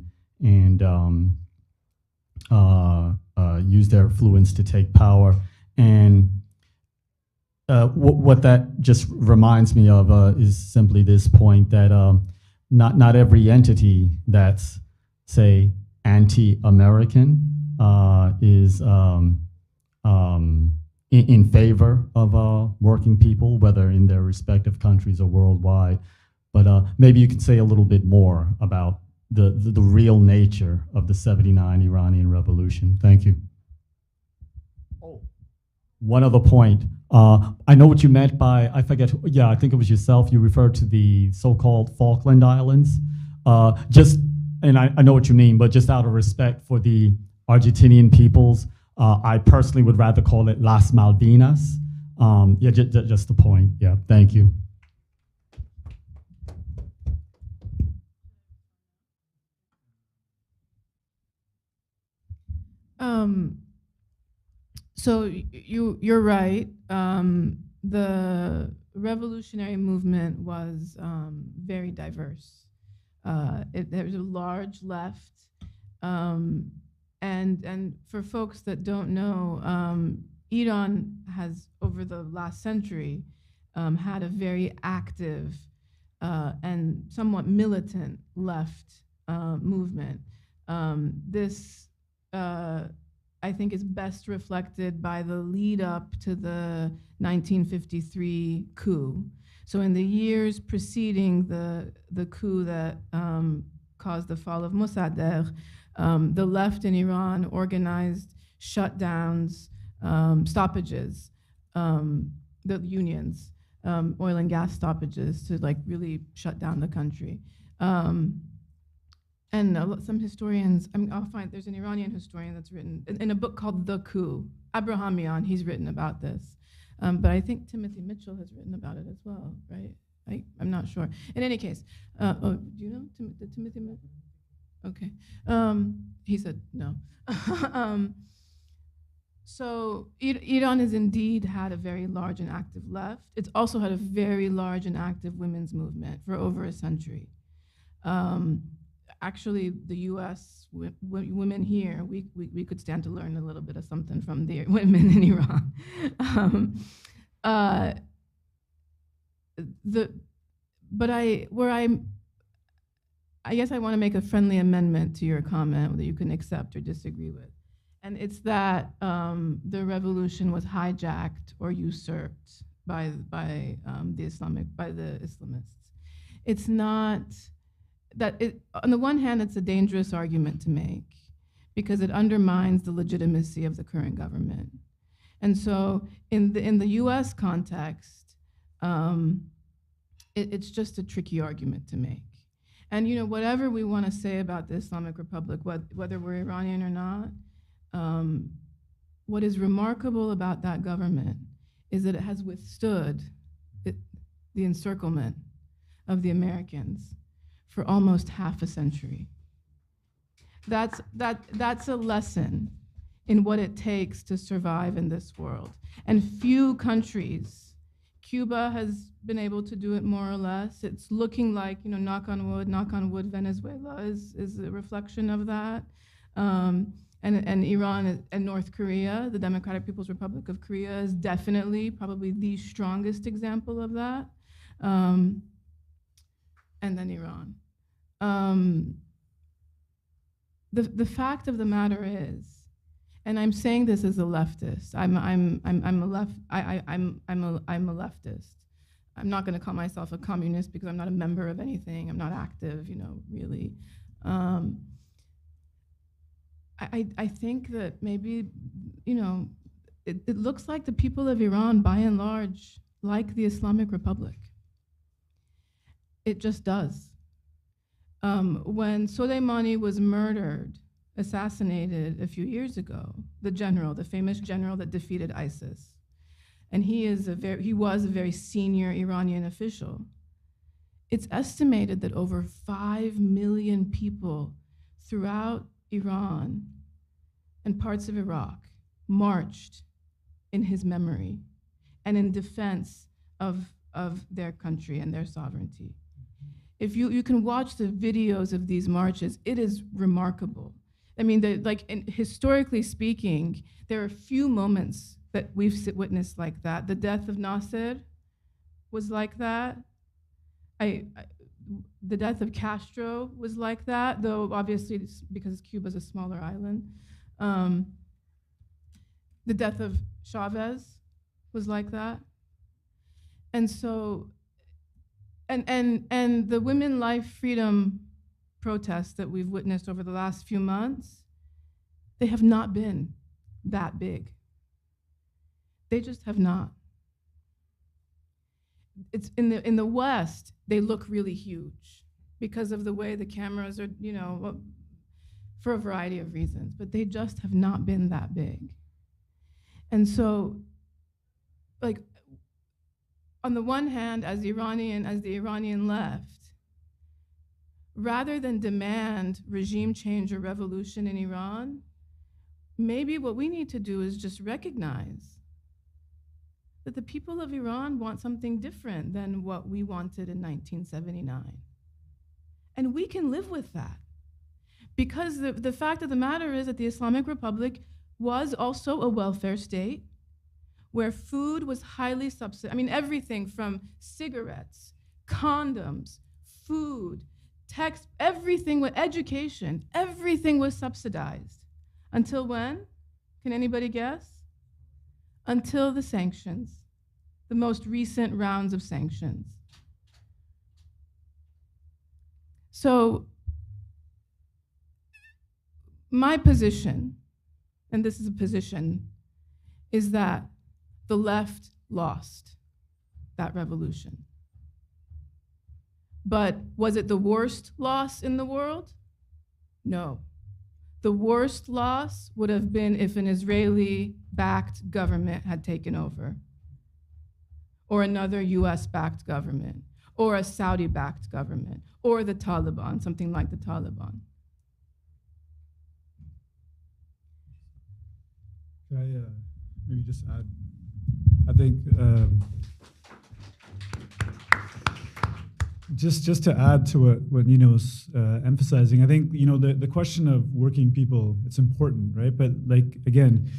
used their influence to take power. And what that just reminds me of is simply this point that not every entity that's, say, anti-American is in favor of working people, whether in their respective countries or worldwide. But maybe you could say a little bit more about the real nature of the '79 Iranian Revolution. Thank you. Oh, one other point. I know what you meant by, I forget, I think it was yourself, you referred to the so-called Falkland Islands. And I know what you mean, but just out of respect for the Argentinian peoples, I personally would rather call it Las Malvinas. Just the point. Yeah, thank you. So you're right. The revolutionary movement was very diverse. There was a large left, and for folks that don't know, Iran has, over the last century, had a very active and somewhat militant left movement. This I think is best reflected by the lead up to the 1953 coup. So in the years preceding the coup that caused the fall of Mossadegh, the left in Iran organized shutdowns, stoppages, the unions, oil and gas stoppages to really shut down the country. And some historians, I'll find, there's an Iranian historian that's written in a book called The Coup, Abrahamian, he's written about this. But I think Timothy Mitchell has written about it as well, right? I'm not sure. In any case, do you know Timothy Mitchell? Okay. He said no. So Iran has indeed had a very large and active left. It's also had a very large and active women's movement for over a century. Actually, the U.S. Women here, we could stand to learn a little bit of something from the women in Iran. I guess I want to make a friendly amendment to your comment that you can accept or disagree with. And it's that the revolution was hijacked or usurped by the Islamists. It's not that on the one hand, it's a dangerous argument to make because it undermines the legitimacy of the current government. And so in the US context, it's just a tricky argument to make. And whatever we want to say about the Islamic Republic, whether we're Iranian or not, what is remarkable about that government is that it has withstood the encirclement of the Americans for almost half a century. That's a lesson in what it takes to survive in this world. And few countries, Cuba has been able to do it more or less. It's looking like, knock on wood, Venezuela is a reflection of that. And Iran and North Korea, the Democratic People's Republic of Korea, is definitely probably the strongest example of that. And then Iran. The fact of the matter is, and I'm saying this as a leftist. I'm a leftist. I'm not going to call myself a communist because I'm not a member of anything. I'm not active, really. I think that maybe, it looks like the people of Iran, by and large, like the Islamic Republic. It just does. When Soleimani was assassinated a few years ago, the famous general that defeated ISIS, and he was a very senior Iranian official. It's estimated that over 5 million people throughout Iran and parts of Iraq marched in his memory and in defense of their country and their sovereignty. If you can watch the videos of these marches, it is remarkable. I mean, historically speaking, there are few moments that we've witnessed like that. The death of Nasser was like that. The death of Castro was like that, though obviously it's because Cuba's a smaller island. The death of Chavez was like that. And so, and the women life freedom protests that we've witnessed over the last few months, they have not been that big. They just have not. It's in the West, they look really huge because of the way the cameras are, for a variety of reasons, but they just have not been that big. And so, on the one hand, as the Iranian left, rather than demand regime change or revolution in Iran, maybe what we need to do is just recognize that the people of Iran want something different than what we wanted in 1979. And we can live with that. Because the fact of the matter is that the Islamic Republic was also a welfare state where food was highly subsidized. I mean, everything from cigarettes, condoms, food, everything with education, everything was subsidized. Until when? Can anybody guess? Until the sanctions, the most recent rounds of sanctions. So my position, and this is a position, is that the left lost that revolution. But was it the worst loss in the world? No. The worst loss would have been if an Israeli-backed government had taken over. or another US-backed government, or a Saudi-backed government, or the Taliban, something like the Taliban. Can I maybe just add? I think just to add to what Nina was emphasizing, I think the question of working people, it's important, right? But like again,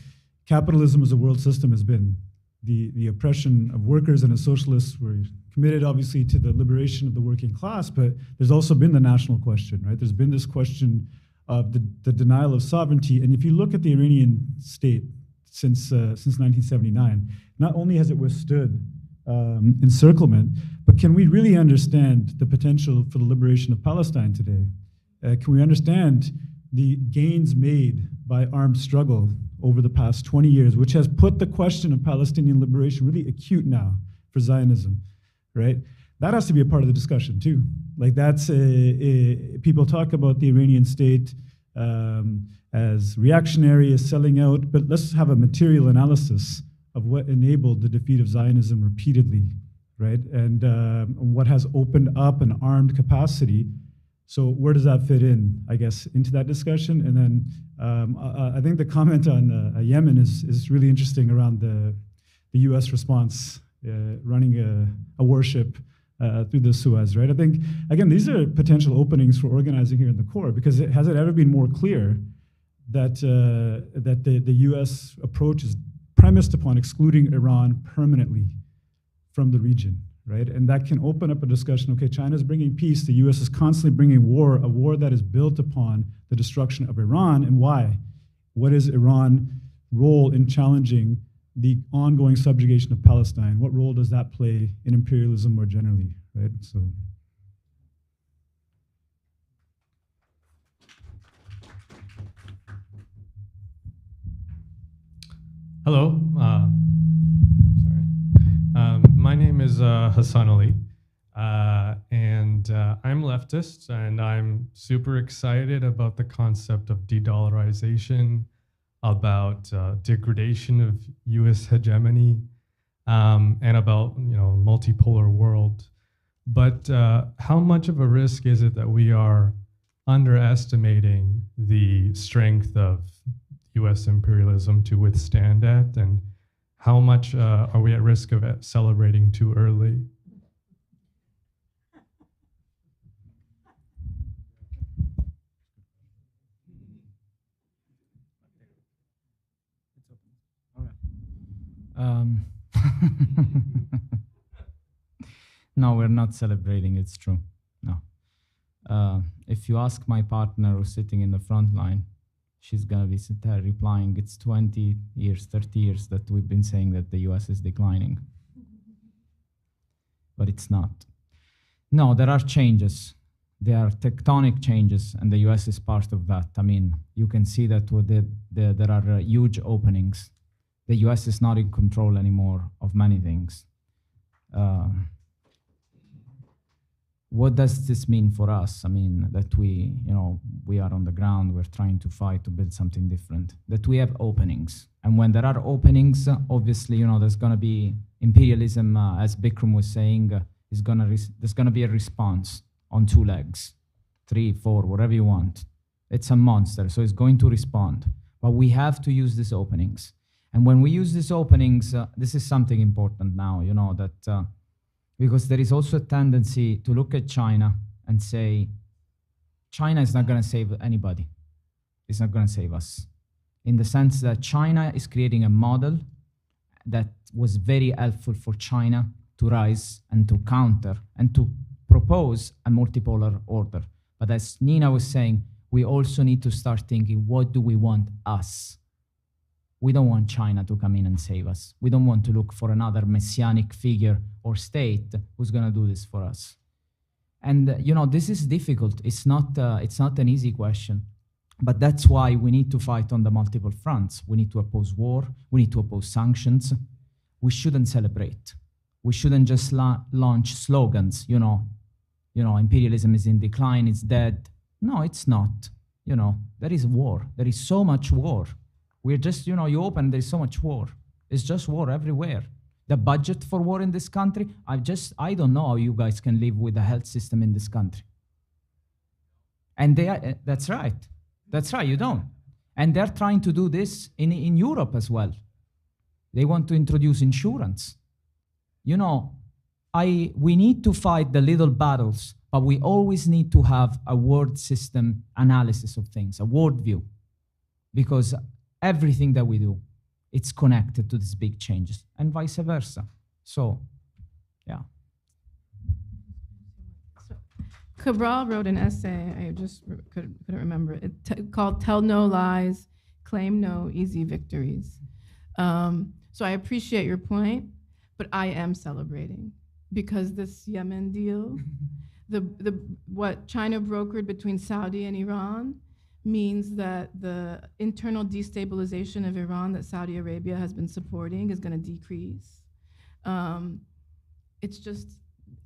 capitalism as a world system has been the oppression of workers, and as socialists we're committed obviously to the liberation of the working class, but there's also been the national question, right? There's been this question of the denial of sovereignty, and if you look at the Iranian state since 1979, not only has it withstood encirclement, but can we really understand the potential for the liberation of Palestine today? Can we understand the gains made by armed struggle over the past 20 years, which has put the question of Palestinian liberation really acute now for Zionism, right? That has to be a part of the discussion too. Like that's, people talk about the Iranian state as reactionary, as selling out, but let's have a material analysis of what enabled the defeat of Zionism repeatedly, right? And what has opened up an armed capacity. So where does that fit in, I guess, into that discussion? And then I think the comment on Yemen is really interesting around the US response, running a warship through the Suez, right? I think, again, these are potential openings for organizing here in the core, because has it ever been more clear that, the US approach is premised upon excluding Iran permanently from the region, right? And that can open up a discussion, okay, China's bringing peace, the US is constantly bringing war, a war that is built upon the destruction of Iran, and why? What is Iran's role in challenging the ongoing subjugation of Palestine? What role does that play in imperialism more generally, right? So. Hello, my name is Hassan Ali, and I'm leftist, and I'm super excited about the concept of de-dollarization, about degradation of U.S. hegemony, and about multipolar world. But how much of a risk is it that we are underestimating the strength of U.S. imperialism to withstand that, and how much are we at risk of celebrating too early? No, we're not celebrating, it's true. No. If you ask my partner who's sitting in the front line, she's gonna be sitting there replying, it's 20 years, 30 years that we've been saying that the US is declining. But it's not. No, there are changes. There are tectonic changes, and the US is part of that. I mean, you can see that there are huge openings. The US is not in control anymore of many things. What does this mean for us? I mean, that we are on the ground, we're trying to fight to build something different, that we have openings. And when there are openings, obviously, there's gonna be imperialism, as Bikram was saying, there's gonna be a response on 2 legs, 3, 4, whatever you want. It's a monster, so it's going to respond. But we have to use these openings. And when we use these openings, this is something important now, that because there is also a tendency to look at China and say, China is not going to save anybody. It's not going to save us. In the sense that China is creating a model that was very helpful for China to rise and to counter and to propose a multipolar order. But as Nina was saying, we also need to start thinking, what do we want us? We don't want China to come in and save us. We don't want to look for another messianic figure or state who's going to do this for us. And this is difficult. It's not an easy question. But that's why we need to fight on the multiple fronts. We need to oppose war. We need to oppose sanctions. We shouldn't celebrate. We shouldn't just launch slogans. Imperialism is in decline. It's dead. No, it's not. There is war. There is so much war. We're just, you open, there's so much war. It's just war everywhere. the budget for war in this country. I don't know how you guys can live with a health system in this country. And that's right. That's right, you don't. And they're trying to do this in Europe as well. They want to introduce insurance. You know, we need to fight the little battles, but we always need to have a world system analysis of things, a world view, because everything that we do, it's connected to these big changes, and vice versa. So, yeah. Cabral wrote an essay, I just couldn't remember it, called Tell No Lies, Claim No Easy Victories. So I appreciate your point, but I am celebrating because this Yemen deal, what China brokered between Saudi and Iran means that the internal destabilization of Iran that Saudi Arabia has been supporting is going to decrease. It's just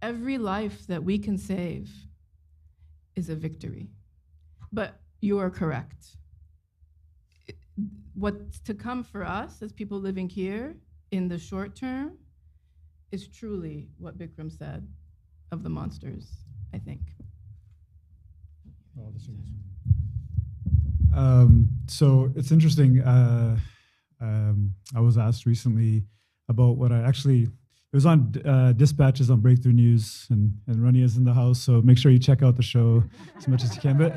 every life that we can save is a victory. But you are correct. What's to come for us as people living here in the short term is truly what Bikram said of the monsters, I think. So it's interesting. I was asked recently about what it was on dispatches on Breakthrough News, and Rania is in the house, so make sure you check out the show as much as you can. But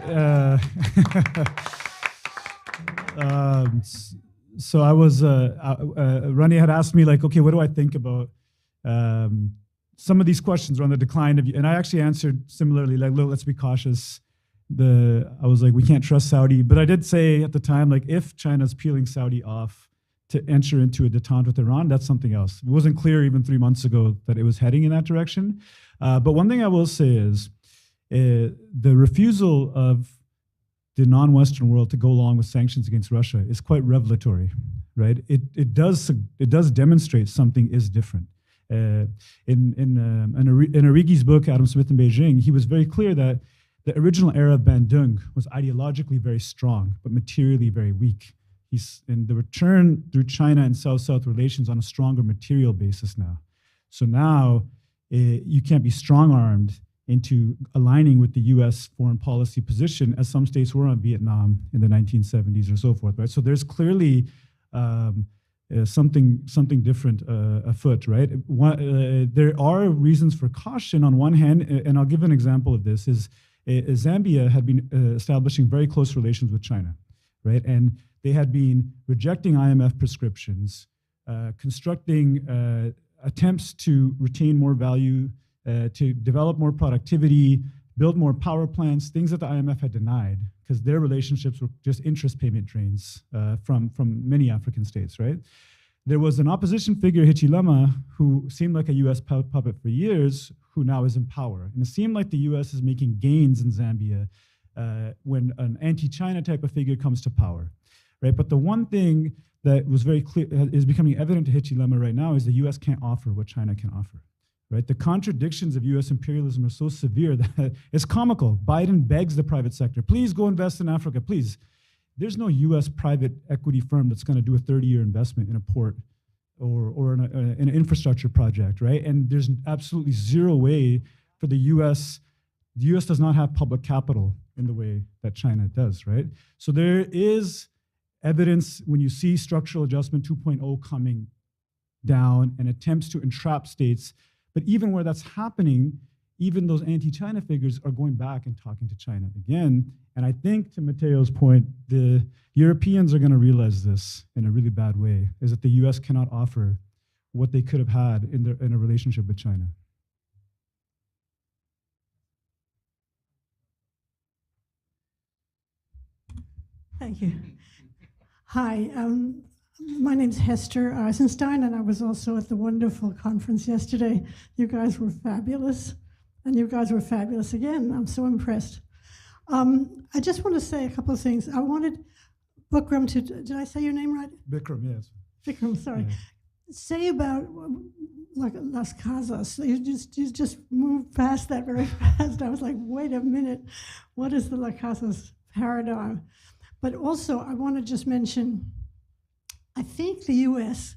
so I was, Rania had asked me, like, okay, what do I think about some of these questions around the decline of, and I actually answered similarly, like, look, let's be cautious. I was like, we can't trust Saudi, but I did say at the time, like, if China's peeling Saudi off to enter into a detente with Iran, that's something else. It wasn't clear even 3 months ago that it was heading in that direction. But one thing I will say is the refusal of the non-Western world to go along with sanctions against Russia is quite revelatory, right? It does demonstrate something is different. In Arrighi's book, Adam Smith in Beijing, he was very clear that the original era of Bandung was ideologically very strong, but materially very weak. He's in the return through China and South-South relations on a stronger material basis now. So now you can't be strong-armed into aligning with the US foreign policy position as some states were on Vietnam in the 1970s or so forth, right? So there's clearly something different afoot, right? There are reasons for caution on one hand, and I'll give an example of this, is Zambia had been establishing very close relations with China, right? And they had been rejecting IMF prescriptions, constructing attempts to retain more value, to develop more productivity, build more power plants, things that the IMF had denied because their relationships were just interest payment drains from many African states, right? There was an opposition figure, Hichilema, who seemed like a US puppet for years, who now is in power. And it seemed like the US is making gains in Zambia when an anti-China type of figure comes to power, right? But the one thing that was very clear, is becoming evident to Hichilema right now, is the US can't offer what China can offer, right? The contradictions of US imperialism are so severe that it's comical. Biden begs the private sector, please go invest in Africa, please. There's no US private equity firm that's gonna do a 30-year investment in a port or in an infrastructure project, right? And there's absolutely zero way for the US does not have public capital in the way that China does, right? So there is evidence when you see structural adjustment 2.0 coming down and attempts to entrap states, but even where that's happening, even those anti-China figures are going back and talking to China again. And I think, to Matteo's point, the Europeans are going to realize this in a really bad way, is that the US cannot offer what they could have had in a relationship with China. Thank you. Hi, my name's Hester Eisenstein, and I was also at the wonderful conference yesterday. You guys were fabulous, and you guys were fabulous again. I'm so impressed. I just want to say a couple of things. I wanted Bikram to, did I say your name right? Bikram, yes. Bikram, sorry. Yeah. Say about like Las Casas. You just moved past that very fast. I was like, wait a minute, what is the Las Casas paradigm? But also, I want to just mention, I think the US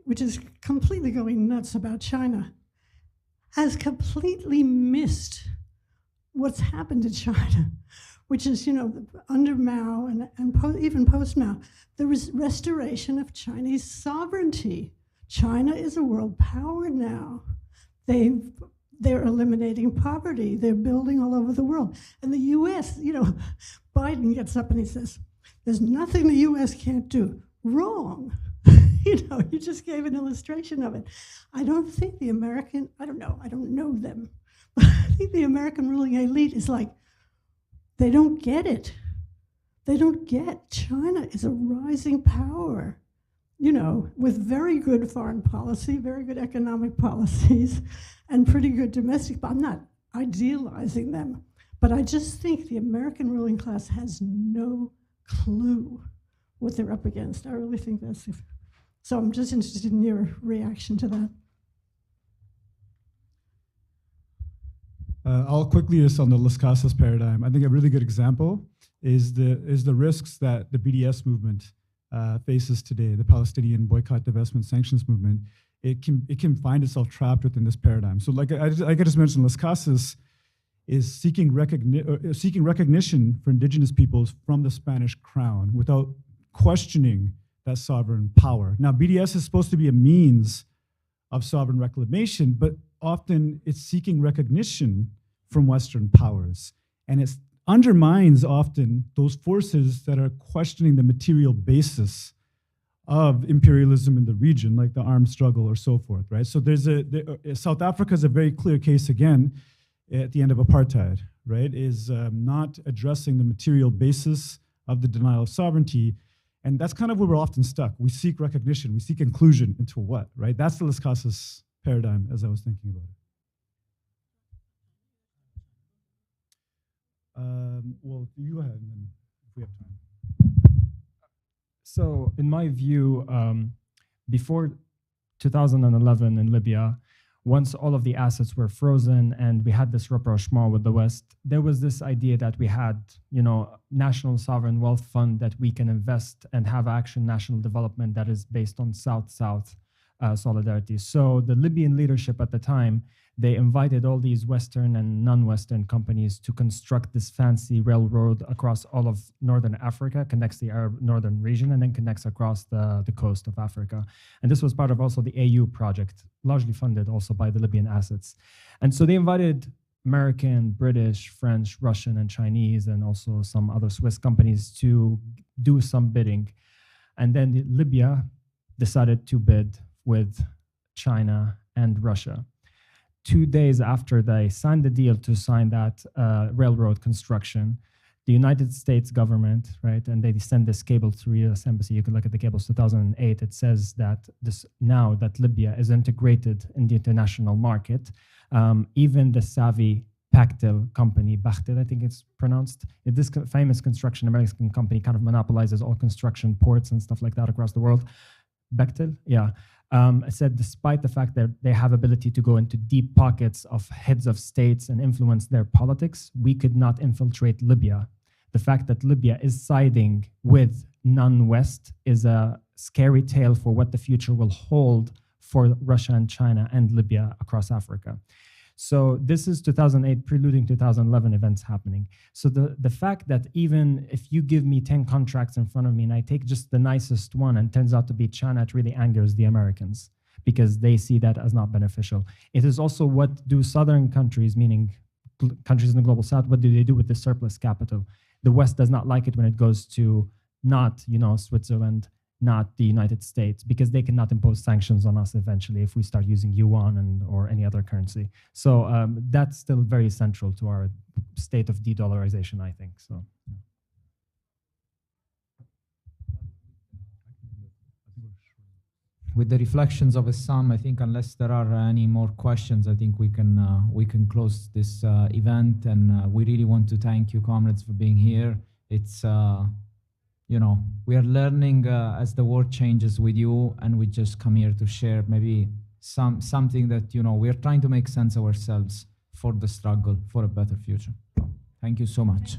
which is completely going nuts about China, has completely missed what's happened to China, which is, under Mao and even post-Mao, the restoration of Chinese sovereignty. China is a world power now. They're eliminating poverty. They're building all over the world. And the US, Biden gets up and he says, there's nothing the US can't do. Wrong. You just gave an illustration of it. I don't think the American, I don't know them, but I think the American ruling elite is like, they don't get it. They don't get China is a rising power, with very good foreign policy, very good economic policies, and pretty good domestic. But I'm not idealizing them. But I just think the American ruling class has no clue what they're up against. I really think that's it. So I'm just interested in your reaction to that. I'll quickly just on the Las Casas paradigm. I think a really good example is the risks that the BDS movement faces today, the Palestinian boycott, divestment, sanctions movement. It can find itself trapped within this paradigm. So like I just mentioned, Las Casas is seeking recognition for indigenous peoples from the Spanish crown without questioning that sovereign power. Now, BDS is supposed to be a means of sovereign reclamation, but often it's seeking recognition from Western powers. And it undermines often those forces that are questioning the material basis of imperialism in the region, like the armed struggle or so forth, right? So South Africa is a very clear case again at the end of apartheid, right? Is not addressing the material basis of the denial of sovereignty. And that's kind of where we're often stuck. We seek recognition, we seek inclusion into what, right? That's the Las Casas paradigm as I was thinking about it. Well, you go ahead and then if we have time. So in my view, before 2011 in Libya, once all of the assets were frozen and we had this rapprochement with the West, there was this idea that we had, national sovereign wealth fund that we can invest and have action national development that is based on South-South solidarity. So the Libyan leadership at the time, they invited all these Western and non-Western companies to construct this fancy railroad across all of Northern Africa, connects the Arab Northern region, and then connects across the coast of Africa. And this was part of also the AU project, largely funded also by the Libyan assets. And so they invited American, British, French, Russian, and Chinese, and also some other Swiss companies to do some bidding. And then Libya decided to bid with China and Russia. 2 days after they signed the deal to sign that railroad construction, the United States government, right, and they send this cable through U.S. Embassy. You can look at the cables 2008. It says that now that Libya is integrated in the international market, even the savvy Bechtel company, Bechtel, I think it's pronounced, this famous construction American company kind of monopolizes all construction ports and stuff like that across the world. Bechtel, yeah. Said despite the fact that they have ability to go into deep pockets of heads of states and influence their politics, we could not infiltrate Libya. The fact that Libya is siding with non-West is a scary tale for what the future will hold for Russia and China and Libya across Africa. So this is 2008, preluding 2011 events happening. So the fact that even if you give me 10 contracts in front of me and I take just the nicest one and turns out to be China, it really angers the Americans because they see that as not beneficial. It is also what do Southern countries, meaning countries in the global South, what do they do with the surplus capital? The West does not like it when it goes to not, Switzerland, not the United States, because they cannot impose sanctions on us eventually if we start using yuan or any other currency. So that's still very central to our state of de-dollarization, I think. So. With the reflections of Assam, I think unless there are any more questions, I think we can close this event. And we really want to thank you, comrades, for being here. It's we are learning as the world changes with you, and we just come here to share maybe something that, we are trying to make sense of ourselves for the struggle for a better future. Thank you so much.